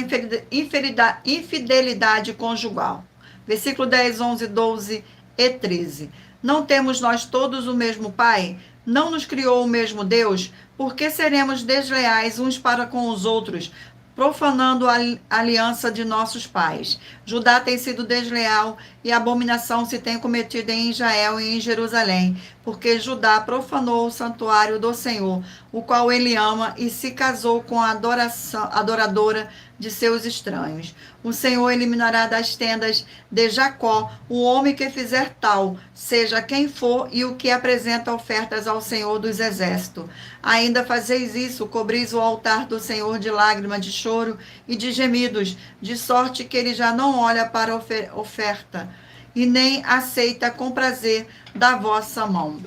infidelidade conjugal. Versículo 10, 11, 12 e 13. Não temos nós todos o mesmo Pai? Não nos criou o mesmo Deus? Por que seremos desleais uns para com os outros, profanando a aliança de nossos pais? Judá tem sido desleal e abominação se tem cometido em Israel e em Jerusalém, porque Judá profanou o santuário do Senhor, o qual ele ama, e se casou com a adoradora de seus estranhos. O Senhor eliminará das tendas de Jacó o homem que fizer tal, seja quem for, e o que apresenta ofertas ao Senhor dos Exércitos. Ainda fazeis isso, cobris o altar do Senhor de lágrimas, de choro e de gemidos, de sorte que ele já não olha para a oferta, e nem aceita com prazer da vossa mão.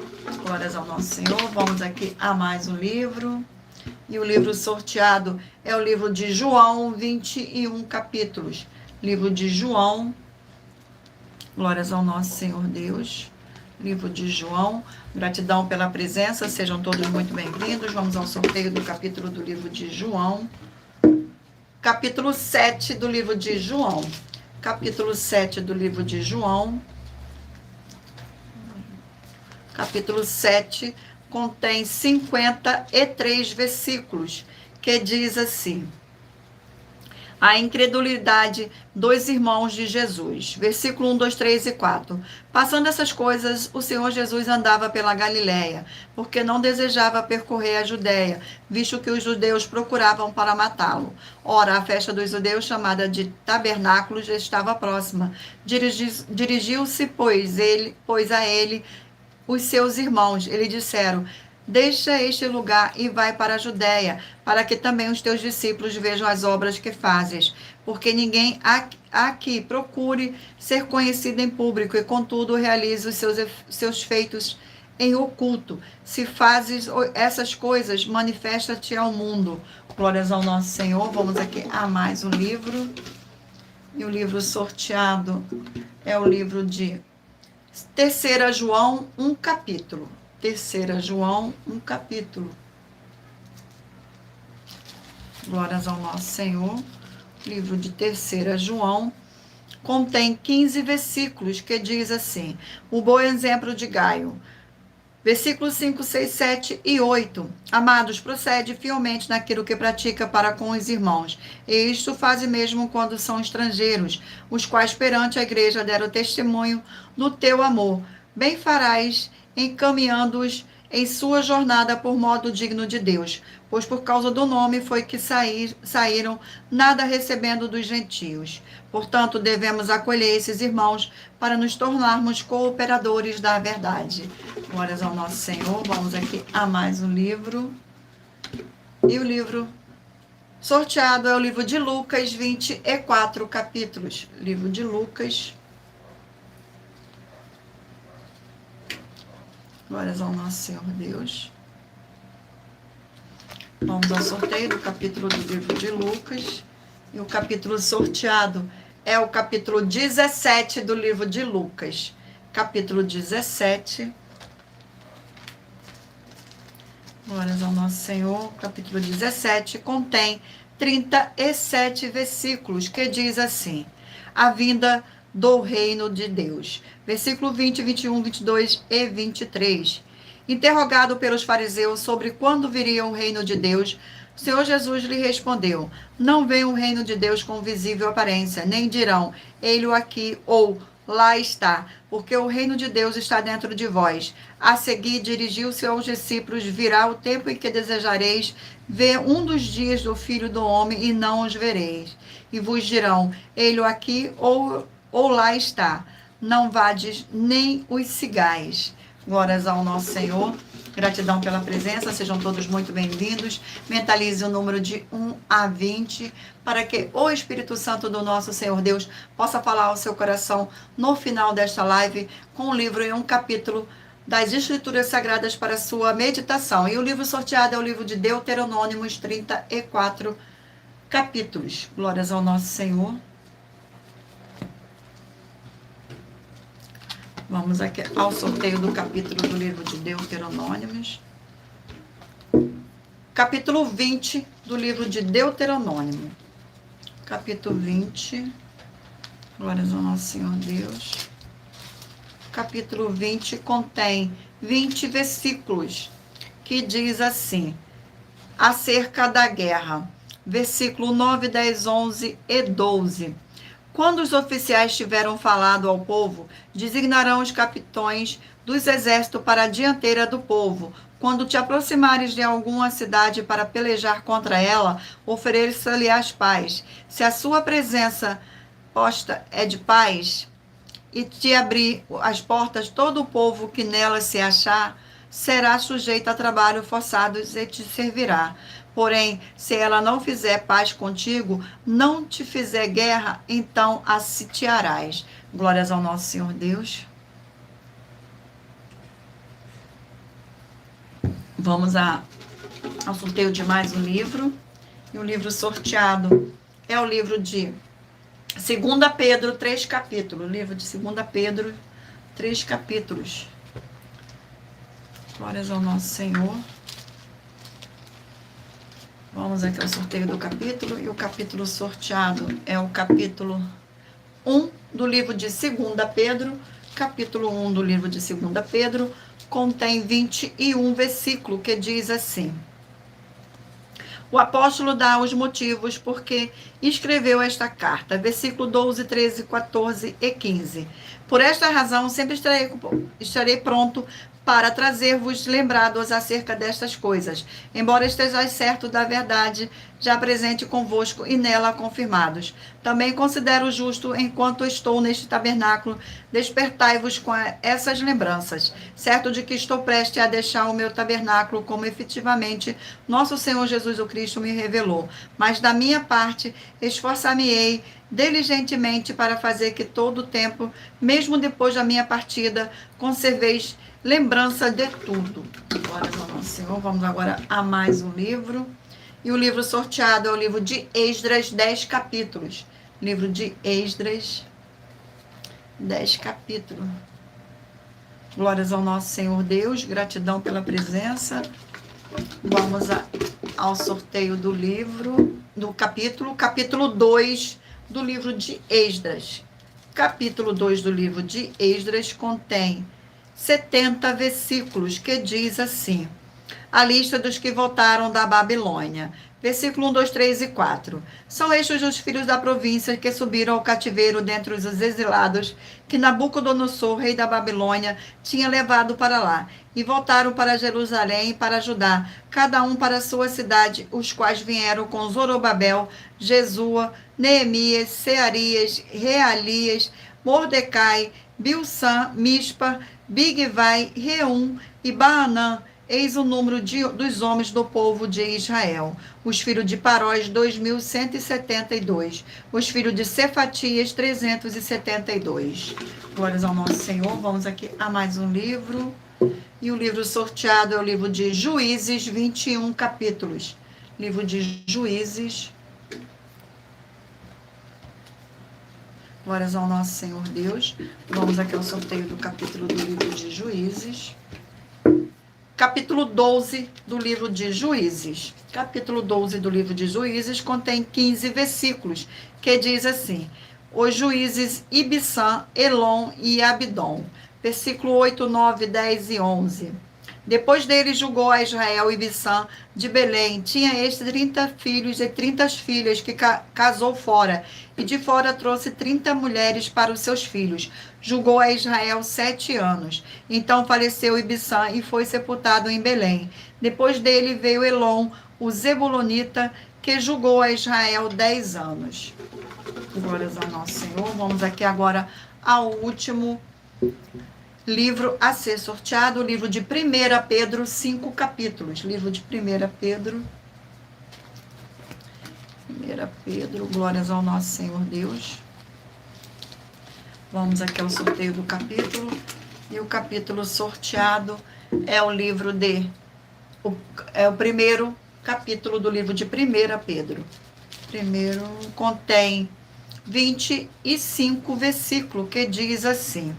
Glórias ao nosso Senhor. Vamos aqui a mais um livro. E o livro sorteado é o livro de João, 21 capítulos. Livro de João. Glórias ao nosso Senhor Deus. Livro de João. Gratidão pela presença. Sejam todos muito bem-vindos. Vamos ao sorteio do capítulo do livro de João. Capítulo 7 do livro de João. Capítulo 7 do livro de João. Capítulo 7 contém 53 versículos, que diz assim: a incredulidade dos irmãos de Jesus. Versículo 1, 2, 3 e 4. Passando essas coisas, o Senhor Jesus andava pela Galiléia, porque não desejava percorrer a Judéia, visto que os judeus procuravam para matá-lo. Ora, a festa dos judeus, chamada de Tabernáculos, estava próxima. Dirigiu-se, pois a ele os seus irmãos. Eles disseram: deixa este lugar e vai para a Judéia, para que também os teus discípulos vejam as obras que fazes. Porque ninguém aqui procure ser conhecido em público, e contudo realize os seus feitos em oculto. Se fazes essas coisas, manifesta-te ao mundo. Glórias ao nosso Senhor. Vamos aqui a mais um livro. E o livro sorteado é o livro de 3 João, 1 capítulo. 3 João, 1 capítulo. Glórias ao nosso Senhor. Livro de 3 João contém 15 versículos, que diz assim: o bom exemplo de Gaio. Versículos 5, 6, 7 e 8. Amados, procede fielmente naquilo que pratica para com os irmãos, e isto faz mesmo quando são estrangeiros, os quais perante a igreja deram testemunho do teu amor. Bem farás encaminhando-os em sua jornada por modo digno de Deus, pois por causa do nome foi que saíram, nada recebendo dos gentios. Portanto, devemos acolher esses irmãos para nos tornarmos cooperadores da verdade. Glórias ao nosso Senhor. Vamos aqui a mais um livro. E o livro sorteado é o livro de Lucas, 24 capítulos. Livro de Lucas. Glórias ao nosso Senhor Deus. Vamos ao sorteio do capítulo do livro de Lucas. E o capítulo sorteado é o capítulo 17 do livro de Lucas. Capítulo 17. Glórias ao nosso Senhor. Capítulo 17 contém 37 versículos, que diz assim: a vinda do reino de Deus. Versículo 20, 21, 22 e 23. Interrogado pelos fariseus sobre quando viria o reino de Deus, o Senhor Jesus lhe respondeu: não vem o reino de Deus com visível aparência, nem dirão, ei-lo aqui ou lá está, porque o reino de Deus está dentro de vós. A seguir, dirigiu-se aos discípulos: virá o tempo em que desejareis ver um dos dias do Filho do Homem e não os vereis. E vos dirão, ei-lo aqui ou lá está. Não vades nem os sigais. Glórias ao nosso Senhor. Gratidão pela presença, sejam todos muito bem-vindos. Mentalize o número de 1 a 20, para que o Espírito Santo do nosso Senhor Deus possa falar ao seu coração no final desta live, com um livro e um capítulo das Escrituras Sagradas para a sua meditação. E o livro sorteado é o livro de Deuteronômio, 34 capítulos. Glórias ao nosso Senhor. Vamos aqui ao sorteio do capítulo do livro de Deuteronômios. Capítulo 20 do livro de Deuteronômio. Capítulo 20. Glórias ao nosso Senhor Deus. Capítulo 20 contém 20 versículos, que diz assim, acerca da guerra. Versículo 9, 10, 11 e 12. Quando os oficiais tiveram falado ao povo, designarão os capitães dos exércitos para a dianteira do povo. Quando te aproximares de alguma cidade para pelejar contra ela, ofereça-lhe as paz. Se a sua presença posta é de paz e te abrir as portas, todo o povo que nela se achar será sujeito a trabalho forçados e te servirá. Porém, se ela não fizer paz contigo, não te fizer guerra, então a sitiarás. Glórias ao nosso Senhor Deus. Vamos ao sorteio de mais um livro. E o livro sorteado é o livro de 2 Pedro, 3 capítulos. Livro de 2 Pedro, 3 capítulos. Glórias ao nosso Senhor. Vamos aqui ao sorteio do capítulo, e o capítulo sorteado é o capítulo 1 do livro de 2 Pedro. Capítulo 1 do livro de 2 Pedro contém 21 versículos, que diz assim: o apóstolo dá os motivos porque escreveu esta carta. Versículo 12, 13, 14 e 15. Por esta razão, sempre estarei pronto para trazer-vos lembrados acerca destas coisas, embora estejais certo da verdade, já presente convosco e nela confirmados. Também considero justo, enquanto estou neste tabernáculo, despertai-vos com essas lembranças, certo de que estou prestes a deixar o meu tabernáculo, como efetivamente nosso Senhor Jesus o Cristo me revelou. Mas da minha parte, esforçar-me-ei diligentemente para fazer que todo o tempo, mesmo depois da minha partida, conserveis lembrança de tudo. Glórias ao nosso Senhor. Vamos agora a mais um livro. E o livro sorteado é o livro de Esdras, 10 capítulos. Livro de Esdras, 10 capítulos. Glórias ao nosso Senhor Deus. Gratidão pela presença. Vamos ao sorteio do livro, do capítulo 2 do livro de Esdras. Capítulo 2 do livro de Esdras contém 70 versículos, que diz assim: a lista dos que voltaram da Babilônia. Versículo 1, 2, 3 e 4. São estes os filhos da província que subiram ao cativeiro dentre os exilados que Nabucodonosor, rei da Babilônia, tinha levado para lá, e voltaram para Jerusalém e para Judá, cada um para a sua cidade, os quais vieram com Zorobabel, Jesua, Neemias, Searias, Realias, Mordecai, Bilsã, Mispa, Bigvai, Reum e Baanã. Eis o número dos homens do povo de Israel. Os filhos de Parós, 2.172. Os filhos de Cefatias, 372. Glórias ao nosso Senhor. Vamos aqui a mais um livro. E o livro sorteado é o livro de Juízes, 21 capítulos. Livro de Juízes. Glórias ao nosso Senhor Deus. Vamos aqui ao sorteio do capítulo do livro de Juízes. Capítulo 12 do livro de Juízes. Capítulo 12 do livro de Juízes contém 15 versículos, que diz assim: os juízes Ibissã, Elon e Abdom. Versículo 8, 9, 10 e 11. Depois dele julgou a Israel Ibissã de Belém. Tinha este 30 filhos e 30 filhas que casou fora. E de fora trouxe 30 mulheres para os seus filhos. Julgou a Israel 7 anos. Então faleceu Ibissã e foi sepultado em Belém. Depois dele veio Elon, o Zebulonita, que julgou a Israel 10 anos. Glórias ao nosso Senhor. Vamos aqui agora ao último livro a ser sorteado, o livro de 1 Pedro, 5 capítulos. Livro de 1 Pedro. 1 Pedro, glórias ao nosso Senhor Deus. Vamos aqui ao sorteio do capítulo. E o capítulo sorteado é o livro de... É o primeiro capítulo do livro de 1 Pedro. Primeiro contém 25 versículos, que diz assim: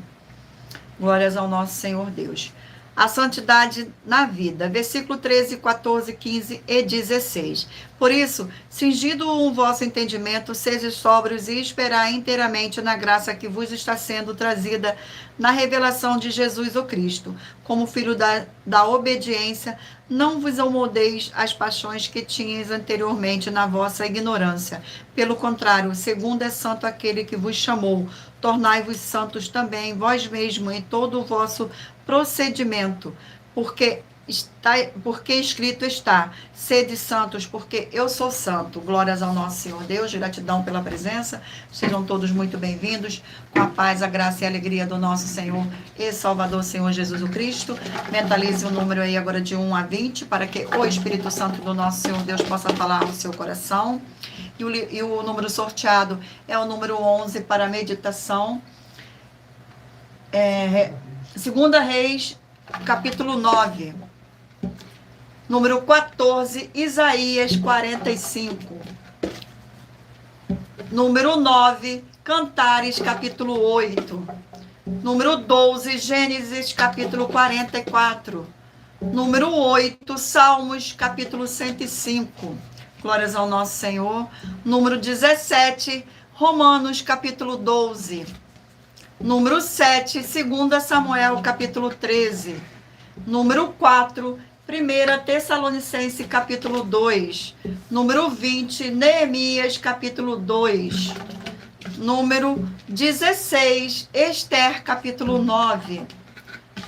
glórias ao nosso Senhor Deus. A santidade na vida. Versículo 13, 14, 15 e 16. Por isso, cingido o vosso entendimento, sejam sóbrios e esperai inteiramente na graça que vos está sendo trazida na revelação de Jesus o Cristo. Como filho da obediência, não vos amoldeis às paixões que tinhas anteriormente na vossa ignorância. Pelo contrário, segundo é santo aquele que vos chamou, tornai-vos santos também vós mesmos em todo o vosso procedimento, porque escrito está: sede santos, porque eu sou santo. Glórias ao nosso Senhor Deus, gratidão pela presença. Sejam todos muito bem-vindos, com a paz, a graça e a alegria do nosso Senhor e Salvador, Senhor Jesus o Cristo. Mentalize o número aí agora de 1 a 20, para que o Espírito Santo do nosso Senhor Deus possa falar ao seu coração. E o número sorteado é o número 11 para a meditação. 2 Reis, capítulo 9. Número 14, Isaías 45. Número 9, Cantares, capítulo 8. Número 12, Gênesis, capítulo 44. Número 8, Salmos, capítulo 105. Glórias ao nosso Senhor. Número 17, Romanos, capítulo 12. Número 7, 2 Samuel, capítulo 13. Número 4, 1 Tessalonicenses, capítulo 2. Número 20, Neemias, capítulo 2. Número 16, Esther, capítulo 9.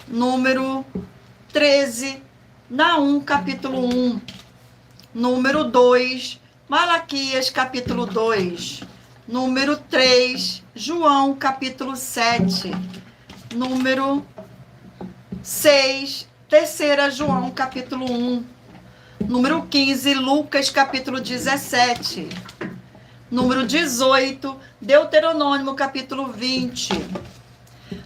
Número 13, Naum, capítulo 1. Número 2, Malaquias, capítulo 2. Número 3, João, capítulo 7. Número 6, 3 João, capítulo 1. Número 15, Lucas, capítulo 17. Número 18, Deuteronômio, capítulo 20.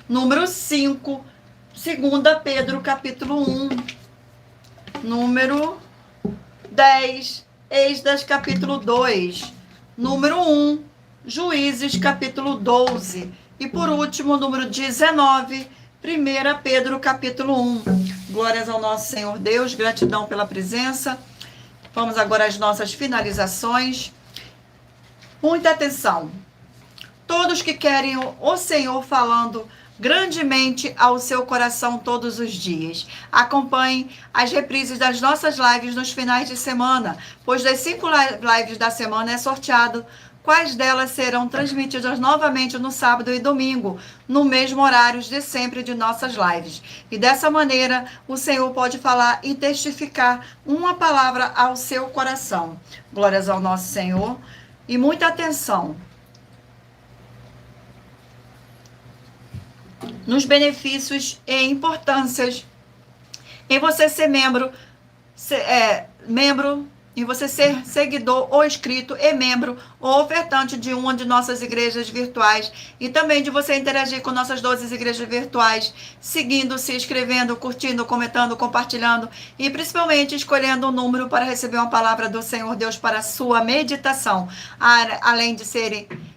Número 5, 2 Pedro, capítulo 1. Número 10, Esdras, capítulo 2. Número 1, Juízes, capítulo 12. E por último, número 19, 1 Pedro, capítulo 1. Glórias ao nosso Senhor Deus, gratidão pela presença. Vamos agora às nossas finalizações. Muita atenção. Todos que querem o Senhor falando grandemente ao seu coração todos os dias. Acompanhem as reprises das nossas lives nos finais de semana, pois das 5 lives da semana é sorteado quais delas serão transmitidas novamente no sábado e domingo, no mesmo horário de sempre de nossas lives. E dessa maneira, o Senhor pode falar e testificar uma palavra ao seu coração. Glórias ao nosso Senhor. E muita atenção nos benefícios e importâncias em você ser membro em você ser seguidor ou inscrito e membro ou ofertante de uma de nossas igrejas virtuais e também de você interagir com nossas 12 igrejas virtuais, seguindo, se inscrevendo, curtindo, comentando, compartilhando e principalmente escolhendo um número para receber uma palavra do Senhor Deus para a sua meditação, além de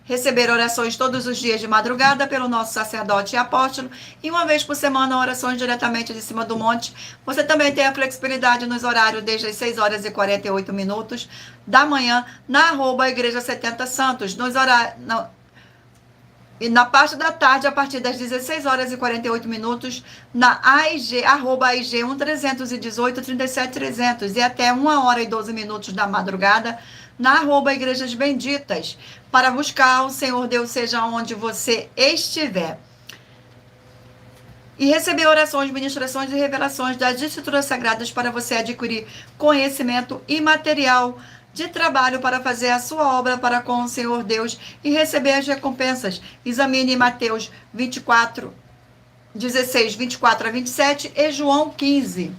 receber orações todos os dias de madrugada pelo nosso sacerdote e apóstolo e uma vez por semana orações diretamente de cima do monte. Você também tem a flexibilidade nos horários desde as 6 horas e 48 minutos da manhã na @Igreja 70 Santos, e na parte da tarde, a partir das 16 horas e 48 minutos, na AIG, @AIG 1318 37 300 e até 1 hora e 12 minutos da madrugada, na @Igrejas Benditas, para buscar o Senhor Deus seja onde você estiver. E receber orações, ministrações e revelações das Escrituras Sagradas para você adquirir conhecimento e material de trabalho para fazer a sua obra para com o Senhor Deus e receber as recompensas. Examine Mateus 24, 16, 24 a 27 e João 15.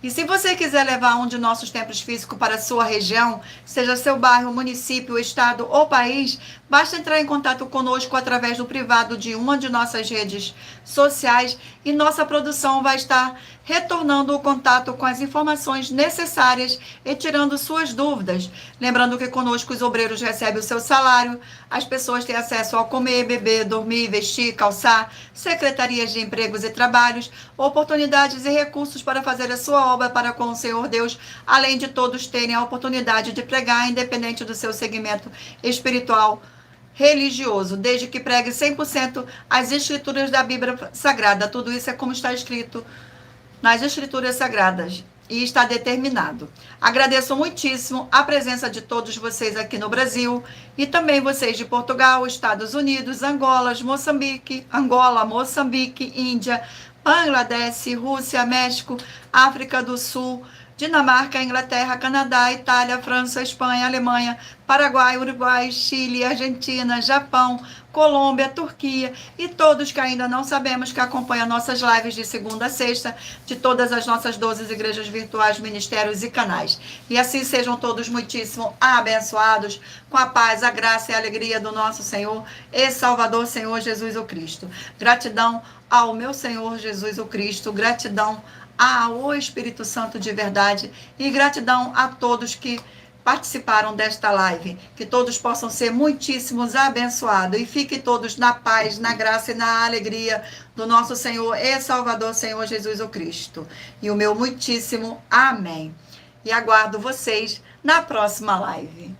E se você quiser levar um de nossos templos físicos para a sua região, seja seu bairro, município, estado ou país, basta entrar em contato conosco através do privado de uma de nossas redes sociais e nossa produção vai estar retornando o contato com as informações necessárias e tirando suas dúvidas. Lembrando que conosco os obreiros recebem o seu salário, as pessoas têm acesso ao comer, beber, dormir, vestir, calçar, secretarias de empregos e trabalhos, oportunidades e recursos para fazer a sua obra para com o Senhor Deus, além de todos terem a oportunidade de pregar, independente do seu segmento espiritual, religioso, desde que pregue 100% as escrituras da Bíblia Sagrada. Tudo isso é como está escrito nas Escrituras Sagradas e está determinado. Agradeço muitíssimo a presença de todos vocês aqui no Brasil e também vocês de Portugal, Estados Unidos, Angola, Moçambique, Índia, Bangladesh, Rússia, México, África do Sul, Dinamarca, Inglaterra, Canadá, Itália, França, Espanha, Alemanha, Paraguai, Uruguai, Chile, Argentina, Japão, Colômbia, Turquia e todos que ainda não sabemos que acompanham nossas lives de segunda a sexta de todas as nossas 12 igrejas virtuais, ministérios e canais. E assim sejam todos muitíssimo abençoados com a paz, a graça e a alegria do nosso Senhor e Salvador, Senhor Jesus o Cristo. Gratidão ao meu Senhor Jesus o Cristo, gratidão ao Espírito Santo de verdade e gratidão a todos que participaram desta live, que todos possam ser muitíssimos abençoados e fiquem todos na paz, na graça e na alegria do nosso Senhor e Salvador, Senhor Jesus o Cristo. E o meu muitíssimo amém. E aguardo vocês na próxima live.